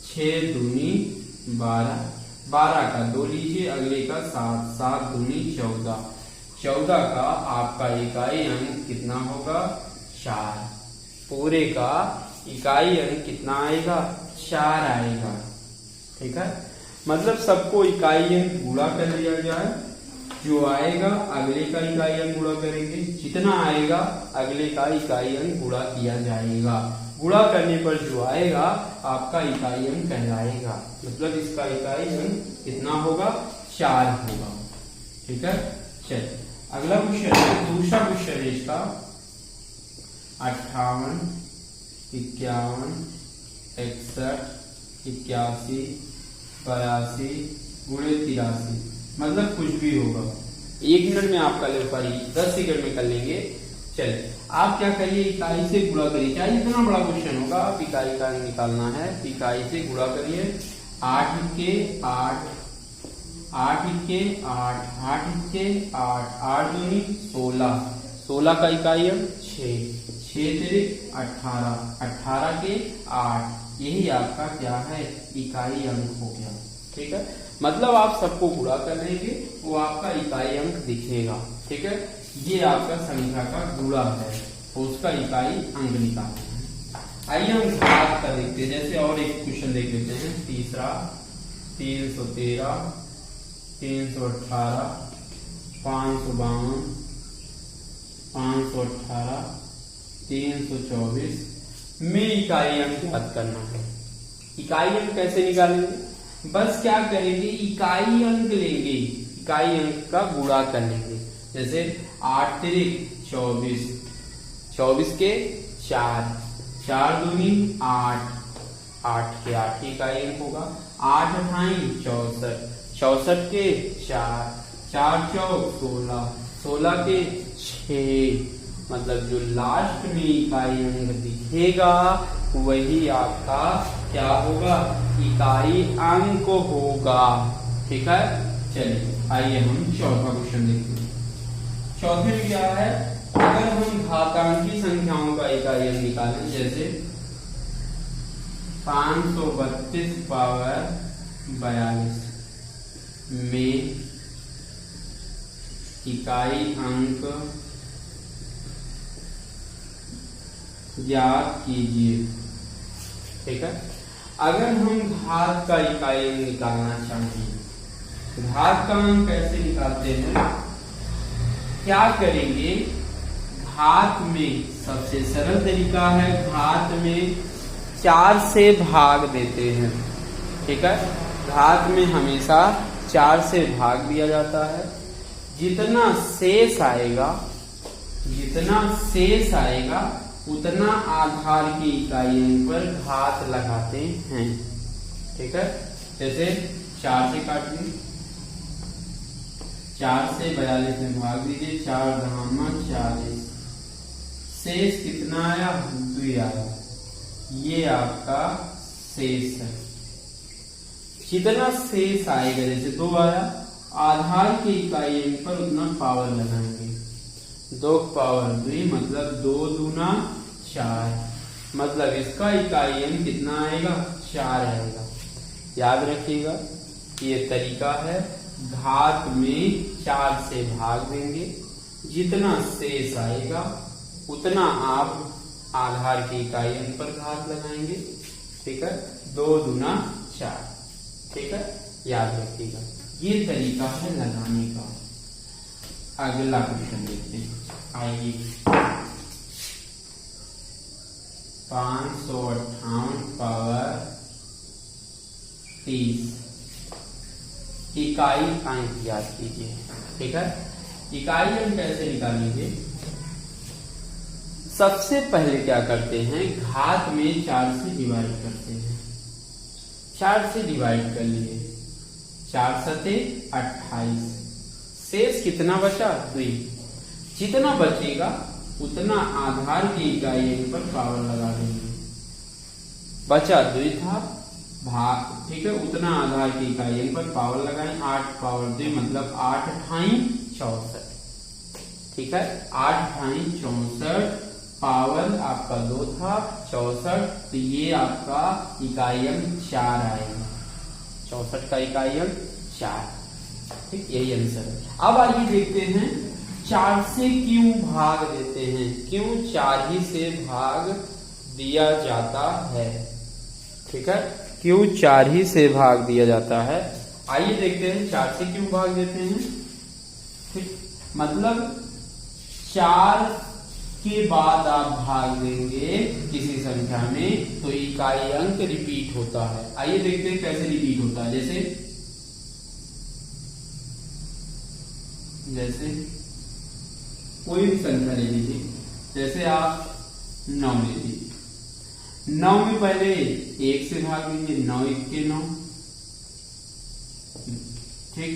6 दूनी 12, 12 का 2 लीजिए, अगले का 7, 7 दूनी 14, 14 का आपका इकाई अंक कितना होगा? 4। पूरे का इकाई अंक कितना आएगा? 4 आएगा। ठीक है, मतलब सबको इकाई अंक गुणा कर लिया जाए। जो आएगा अगले का इकाई अंक गुणा करेंगे, जितना आएगा अगले का इकाई अंक गुणा किया जाएगा। गुणा करने पर जो आएगा आपका इकाई अंक कहलाएगा। मतलब इसका इकाई अंक कितना होगा? 4 होगा। ठीक है, चलिए अगला क्वेश्चन, दूसरा क्वेश्चन है इसका 58 51 61 81 82 गुणे 83। मतलब कुछ भी होगा। 1 मिनट में आप कर ले, 10 सेकंड में कर लेंगे। चलिए आप क्या करिए? इकाई से गुणा करिए। चाहे इतना बड़ा क्वेश्चन होगा, आप इकाई का निकालना है। इकाई से गुणा करिए। 8 के 8, 8 के 8, 8 के 8, 8 दूनी 16, 16 का इकाई अंक 6, 6 तेरे 18, 18 के 8। यही आपका क्या है? इकाई अंक हो गया। ठीक है, मतलब आप सबको गुणा कर लेंगे, वो आपका इकाई अंक दिखेगा। ठीक है, ये आपका संख्या का गुणा है, उसका इकाई अंक निकालना है। आइए हम बात कर देखते हैं। जैसे और एक क्वेश्चन देख लेते हैं। तीसरा 313 318 552 518 324 में इकाई अंक ज्ञात करना है। इकाई अंक कैसे निकालेंगे? बस क्या करेंगे? इकाई अंक लेंगे, इकाई अंक का गुणा कर लेंगे। जैसे 8 तिरिक 24, 24 के 4, 4 दूनी 8, 8 के 8 इकाई अंक होगा। 8 अठाई 64, 64 के 4, 4 चौक 16, 16 के 6। मतलब जो लास्ट में इकाई अंक दिखेगा वही आपका क्या होगा? इकाई अंक होगा। ठीक है, चलिए आइए हम चौथा क्वेश्चन देखते हैं। चौथे में क्या है? अगर हम घातांकी संख्याओं का इकाई अंक निकालें, जैसे 532 पावर 42 में इकाई अंक ज्ञात कीजिए। ठीक है, अगर हम घात का इकाई अंक निकालना चाहें, घात का अंक कैसे निकालते हैं, क्या करेंगे, घात में सबसे सरल तरीका है, घात में 4 से भाग देते हैं। ठीक है, घात में हमेशा 4 से भाग दिया जाता है। जितना शेष आएगा उतना आधार की इकाई अंक पर घात लगाते हैं। ठीक है, जैसे 4 से काटिए, 4 से 42 में भाग दीजिए, 4 दहामा 40, शेष कितना आया, 2 आया, ये आपका शेष है। जितना शेष आएगा, जैसे 2 आया, आधार की इकाई अंक पर उतना पावर लगाएंगे, 2 पावर 2 मतलब 2 दूना 4, मतलब इसका इकाई अंक कितना आएगा, 4 आएगा। याद रखिएगा, ये तरीका है, घात में 4 से भाग देंगे, जितना शेष आएगा उतना आप आधार की इकाई अंक पर घात लगाएंगे। ठीक है, 2 दूना 4। ठीक है, याद रखिएगा, ये तरीका है लगाने का। अगला क्वेश्चन देखते हैं, आइए। 558 पावर 30 इकाई अंक याद कीजिए। ठीक है, इकाई अंक कैसे निकालेंगे, सबसे पहले क्या करते हैं, घात में 4 से डिवाइड करते हैं। 4 से डिवाइड कर लिए, 4 सते 28, शेष कितना बचा, 2। जितना बचेगा उतना आधार की इकाई अंक पर पावर लगा देंगे। बचा 2 था भाग, ठीक है, उतना आधार की इकाई अंक पर पावर लगाएं, 8 पावर 2 मतलब 8 ठाई 64। ठीक है, 8 ठाई 64, पावर आपका 2 था 64, तो ये आपका इकाई अंक 4 आएगा, 64 का इकाई अंक 4। ठीक, यही आंसर है। अब आइए देखते हैं 4 से क्यों भाग देते हैं, क्यों 4 ही से भाग दिया जाता है। ठीक है, क्यों 4 ही से भाग दिया जाता है, आइए देखते हैं 4 से क्यों भाग देते हैं। ठीक, मतलब 4 के बाद आप भाग देंगे किसी संख्या में तो इकाई अंक रिपीट होता है। आइए देखते हैं कैसे रिपीट होता है। जैसे कोई भी संख्या ले लीजिए, जैसे आप 9 ले लीजिए, 9 में पहले 1 से भाग दीजिए, 9 1 के 9। ठीक,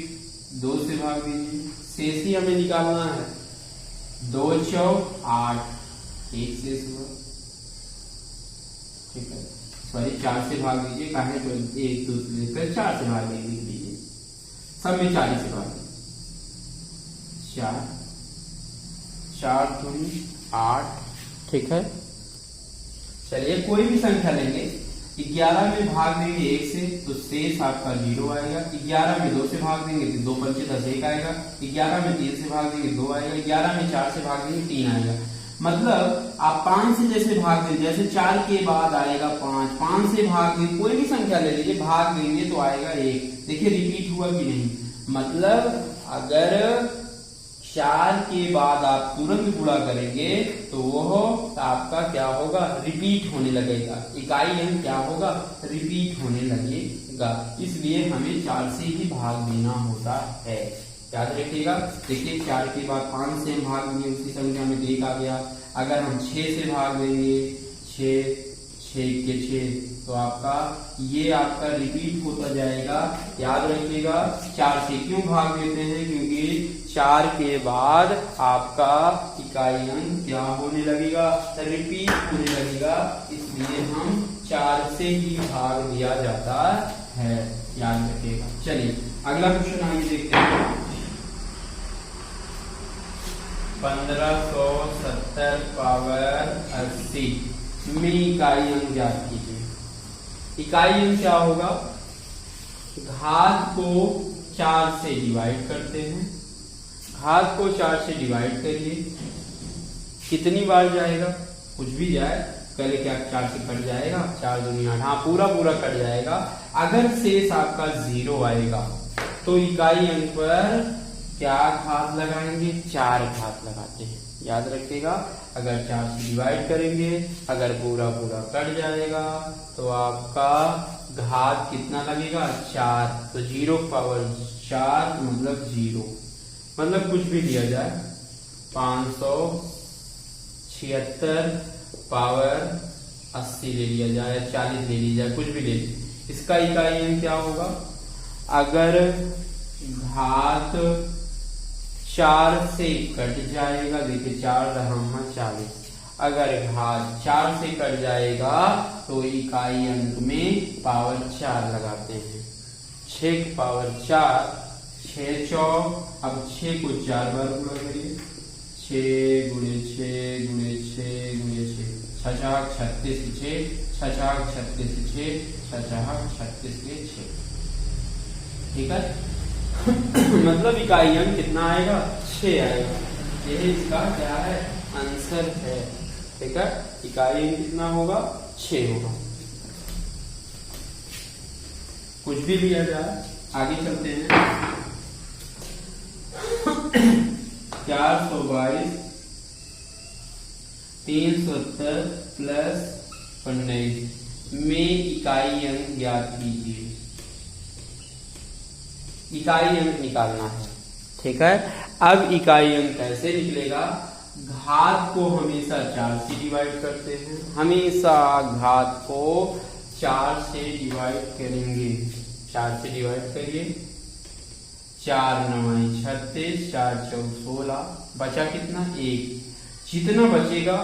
2 से भाग दीजिए, शेष ही हमें निकालना है, 2 चौक 8, 1 शेष हुआ। ठीक है, सॉरी 4 से भाग दीजिए, कहे तो 1 2 लेकर 4 से भाग दीजिए, सब में 4 से भाग दीजिए, 4 दूनी 8। ठीक है, चलिए कोई भी संख्या लेंगे, 11 में भाग देंगे 1 से तो शेष आपका 0 आएगा, 11 में 2 से भाग देंगे तो 2 पंचे 10 1 आएगा, 11 में 3 से भाग देंगे 2 आएगा, 11 में 4 से भाग देंगे 3 आएगा। मतलब आप 5 से जैसे भाग देंगे, जैसे 4 के बाद आएगा 5, 5 से भाग देंगे, कोई भी संख्या ले लीजिए, भाग देंगे तो आएगा 1। देखिए रिपीट हुआ कि नहीं, मतलब अगर 4 के बाद आप तुरंत गुणा करेंगे तो वह आपका क्या होगा, रिपीट होने लगेगा, इकाई अंक क्या होगा, रिपीट होने लगेगा। इसलिए हमें 4 से ही भाग देना होता है, याद रखिएगा। देखिए 4 के बाद 5 से हम भाग देंगे उसी संख्या में 1 आ गया। अगर हम 6 से भाग देंगे, 6 के 6 तो आपका ये आपका रिपीट होता जाएगा। याद रखिएगा 4 से क्यों भाग देते हैं, क्योंकि 4 के बाद आपका इकाई अंक क्या होने लगेगा, रिपीट होने लगेगा, इसलिए हम 4 से ही भाग दिया जाता है, याद रखिएगा। चलिए अगला क्वेश्चन आइए देखते हैं। 1570 पावर 80 में इकाई अंक ज्ञात कीजिए। इकाई अंक क्या होगा, घात को 4 से डिवाइड करते हैं, घात को 4 से डिवाइड करिए, कितनी बार जाएगा, कुछ भी जाए, पहले क्या 4 से कट जाएगा, 4 दूनी 8, हाँ पूरा पूरा कट जाएगा। अगर शेष आपका 0 आएगा तो इकाई अंक पर क्या घात लगाएंगे, 4 घात लगाते हैं, याद रखिएगा। अगर 4 से डिवाइड करेंगे, अगर पूरा पूरा कट जाएगा तो आपका घात कितना लगेगा, 4। तो 0 पावर 4 मतलब 0, मतलब कुछ भी दिया जाए 576 पावर 80 ले लिया जाए, 40 ले लिया जाए, कुछ भी ले लीजिए, इसका इकाई अंक क्या होगा। अगर घात 4 से कट जाएगा, देखिए 4 दहम्मा 40, अगर घात 4 से कट जाएगा तो इकाई अंक में पावर 4 लगाते हैं। 6 की पावर 4, 6 चौक, अब 6 को 4 बार गुणा करिए, 6 गुणे 6 गुणे 6 गुणे 6, 6 36 6, 6 36 6, 6 36 6, ठीक है। मतलब इकाई अंक कितना आएगा, 6 आएगा। यह इसका क्या है, आंसर है, ठीक है। इकाई अंक कितना होगा, 6 होगा। कुछ भी लिया जाए, आगे चलते हैं। 422 370 प्लस 19 में इकाई अंक ज्ञात कीजिए। इकाई अंक निकालना है, ठीक है। अब इकाई अंक कैसे निकलेगा, घात को हमेशा 4 से डिवाइड करते हैं, हमेशा घात को 4 से डिवाइड करेंगे। 4 से डिवाइड करिए, 4 9 36, 4 4 16, बचा कितना, 1। जितना बचेगा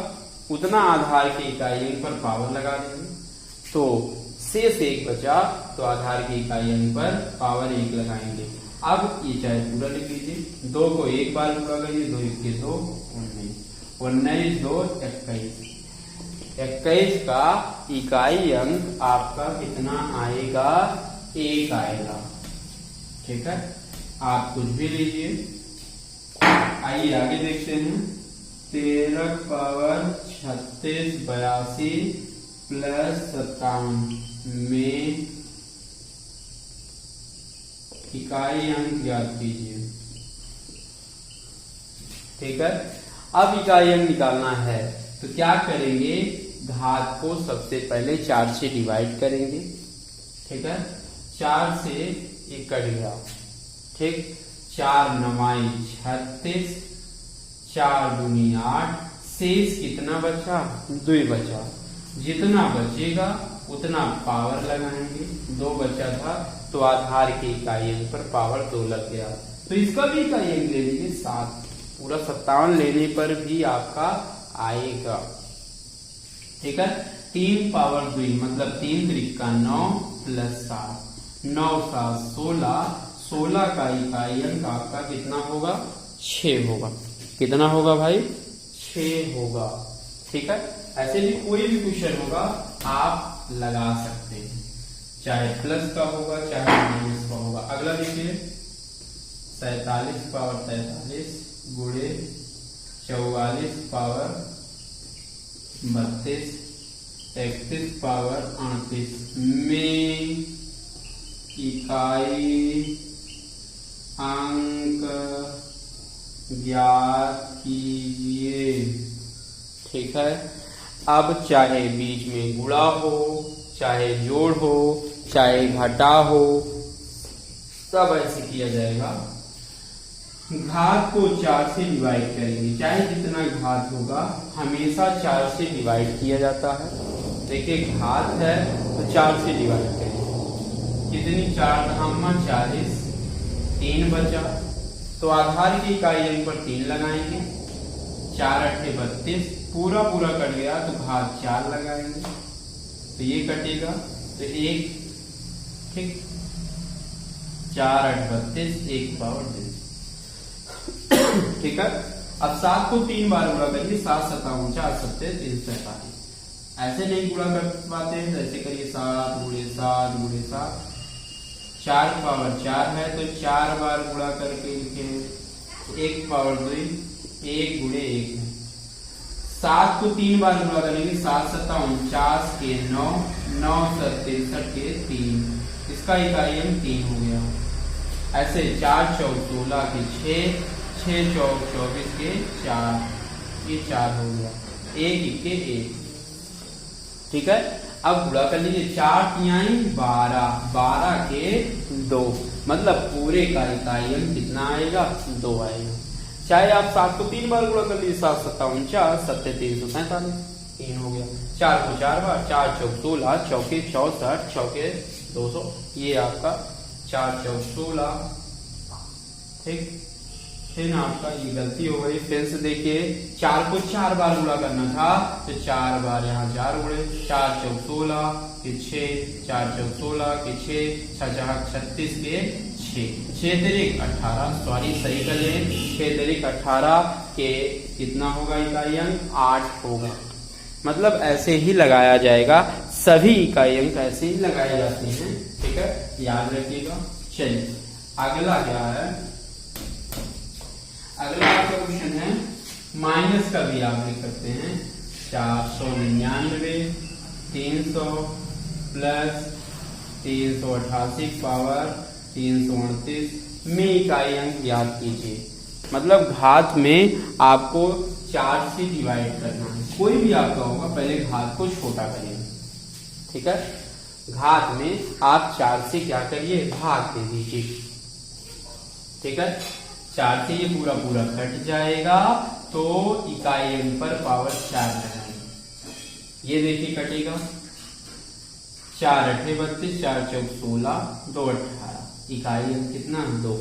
उतना आधार के इकाई अंक पर पावर लगा देंगे, तो शेष 1 बचा तो आधार के इकाई अंक पर पावर 1 लगाएंगे। अब ये चाहे पूरा लिख लीजिए, 2 को 1 बार गुणा करिए, 2 1 के 2 19, 19 2 21, 21 का इकाई अंक आपका कितना आएगा, 1 आएगा, ठीक है। आप कुछ भी लीजिए। आइए आगे देखते हैं। 13 पावर 36 82 प्लस 57 में इकाई अंक ज्ञात कीजिए, ठीक है। अब इकाई अंक निकालना है तो क्या करेंगे, घात को सबसे पहले 4 से डिवाइड करेंगे, ठीक है। 4 से 1 कट गया, ठीक। 4 9 36, 4 दूनी 8, शेष कितना बचा, 2 बचा। जितना बचेगा उतना पावर लगाएंगे, 2 बचा था तो आधार के इकाई अंक पर पावर 2 लग गया, तो इसका भी इकाई अंक ले लीजिए 7। पूरा 57 लेने पर भी आपका आएगा, ठीक है। 3 पावर 2 मतलब 3 त्रिका 9 प्लस 7, 9 7 16, 16 का इकाई अंक आपका कितना होगा, 6 होगा। कितना होगा भाई, 6 होगा, ठीक है। ऐसे भी कोई भी क्वेश्चन होगा आप लगा सकते हैं, चाहे प्लस का होगा चाहे माइनस का होगा। अगला देखिए, 47 पावर 43 गुणे 44 पावर 32, 31 पावर 38 में इकाई अंक ज्ञात कीजिए, ठीक है। अब चाहे बीच में गुणा हो, चाहे जोड़ हो, चाहे घटा हो, सब ऐसे किया जाएगा। घात को 4 से डिवाइड करेंगे, चाहे जितना घात होगा हमेशा 4 से डिवाइड किया जाता है। देखिए घात है तो 4 से डिवाइड करेंगे, कितनी, 4 दहम्मा 40, 3 बचा तो आधार की इकाई अंक पर 3 लगाएंगे, 4 8 32, पूरा पूरा कट गया तो घात 4 लगाएंगे, तो ये कटेगा तो 1, ठीक। 4 8 32, 1 पावर 2, ठीक है। अब 7 को 3 बार गुणा करिए, 7 7 4 7 345, ऐसे नहीं गुणा कर पाते हैं तो ऐसे करिए, 7 गुणे 7 गुणे 7, 4 पावर 4 है तो 4 बार गुणा करके लिखे, 1 पावर 2, 1 गुणे 1 है, 7 को 3 बार गुणा करेंगे, 7 सत्ता 49 के 9, 9 63 के 3, इसका इकाई अंक 3 हो गया। ऐसे 4 चौक 16 के 6, 6 चौक 24 के 4, ये 4 हो गया, 1 के 1। ठीक है, अब गुणा कर लीजिए, 4 तिहाई 12, 12 के 2, मतलब पूरे का इकाई अंक कितना आएगा, 2 आएगा। चाहे आप 7 को 3 बार गुणा कर लीजिए, 7 सत्ता 49, 7 343, 3 हो गया। 4 को 4 बार, 4 चौक 16, चौके 64, चौके 200, ये आपका 4 चौक 16। ठीक, फिर आपका ये गलती हो गई, फिर से देखिए 4 को 4 बार गुणा करना था, तो 4 बार यहाँ 4 गुणे, 4 चौक 16 के 6, 4 चौक 16 के 6, 6 36 के 6, 6 तिरिक 18, सॉरी सही कर ले, 6 तिरिक 18 के कितना होगा इकाई अंक, 8 होगा। मतलब ऐसे ही लगाया जाएगा, सभी इकाई अंक ऐसे ही लगाए जाते हैं। ठीक है, याद रखिएगा। चलिए अगला क्या है, अगला आपका क्वेश्चन है माइनस का भी आप लिख सकते हैं, 499 300 प्लस 388 पावर 329 में इकाई अंक याद कीजिए। मतलब घात में आपको 4 से डिवाइड करना है, कोई भी आपका होगा, पहले घात को छोटा करिए। ठीक है, घात में आप 4 से क्या करिए, भाग दे दीजिए। ठीक है, 4 से ये पूरा पूरा कट जाएगा, तो इकाई अंक पर पावर 4 लगाएंगे। ये देखिए कटेगा, 4 8 32, 4 चौक 16, 2 18, इकाई अंक कितना, 2।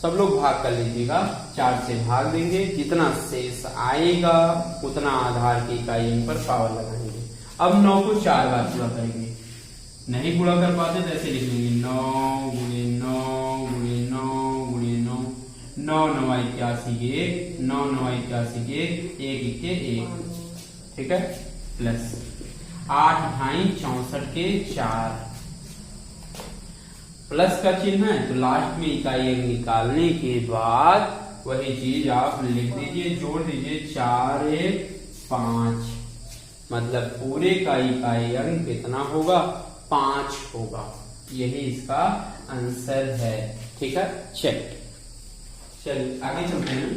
सब लोग भाग कर लीजिएगा, 4 से भाग देंगे, जितना शेष आएगा उतना आधार की इकाई अंक पर पावर लगाएंगे। अब 9 को 4 बार पूरा करेंगे, नहीं पूरा कर पाते तो ऐसे लिख लेंगे, 9 गुणे 9 गुणे 9 गुणे 9, 9 9 81 के 1, 9 9 81 के 1 के 1। ठीक है, प्लस 8 ढाई 64 के 4, प्लस का चिन्ह है तो लास्ट में इकाई अंक निकालने के बाद वही चीज आप लिख दीजिए, जोड़ दीजिए, 4 1 5, मतलब पूरे का इकाई अंक कितना होगा, 5 होगा। यही इसका आंसर है। ठीक है, चलिए आगे चलते हैं।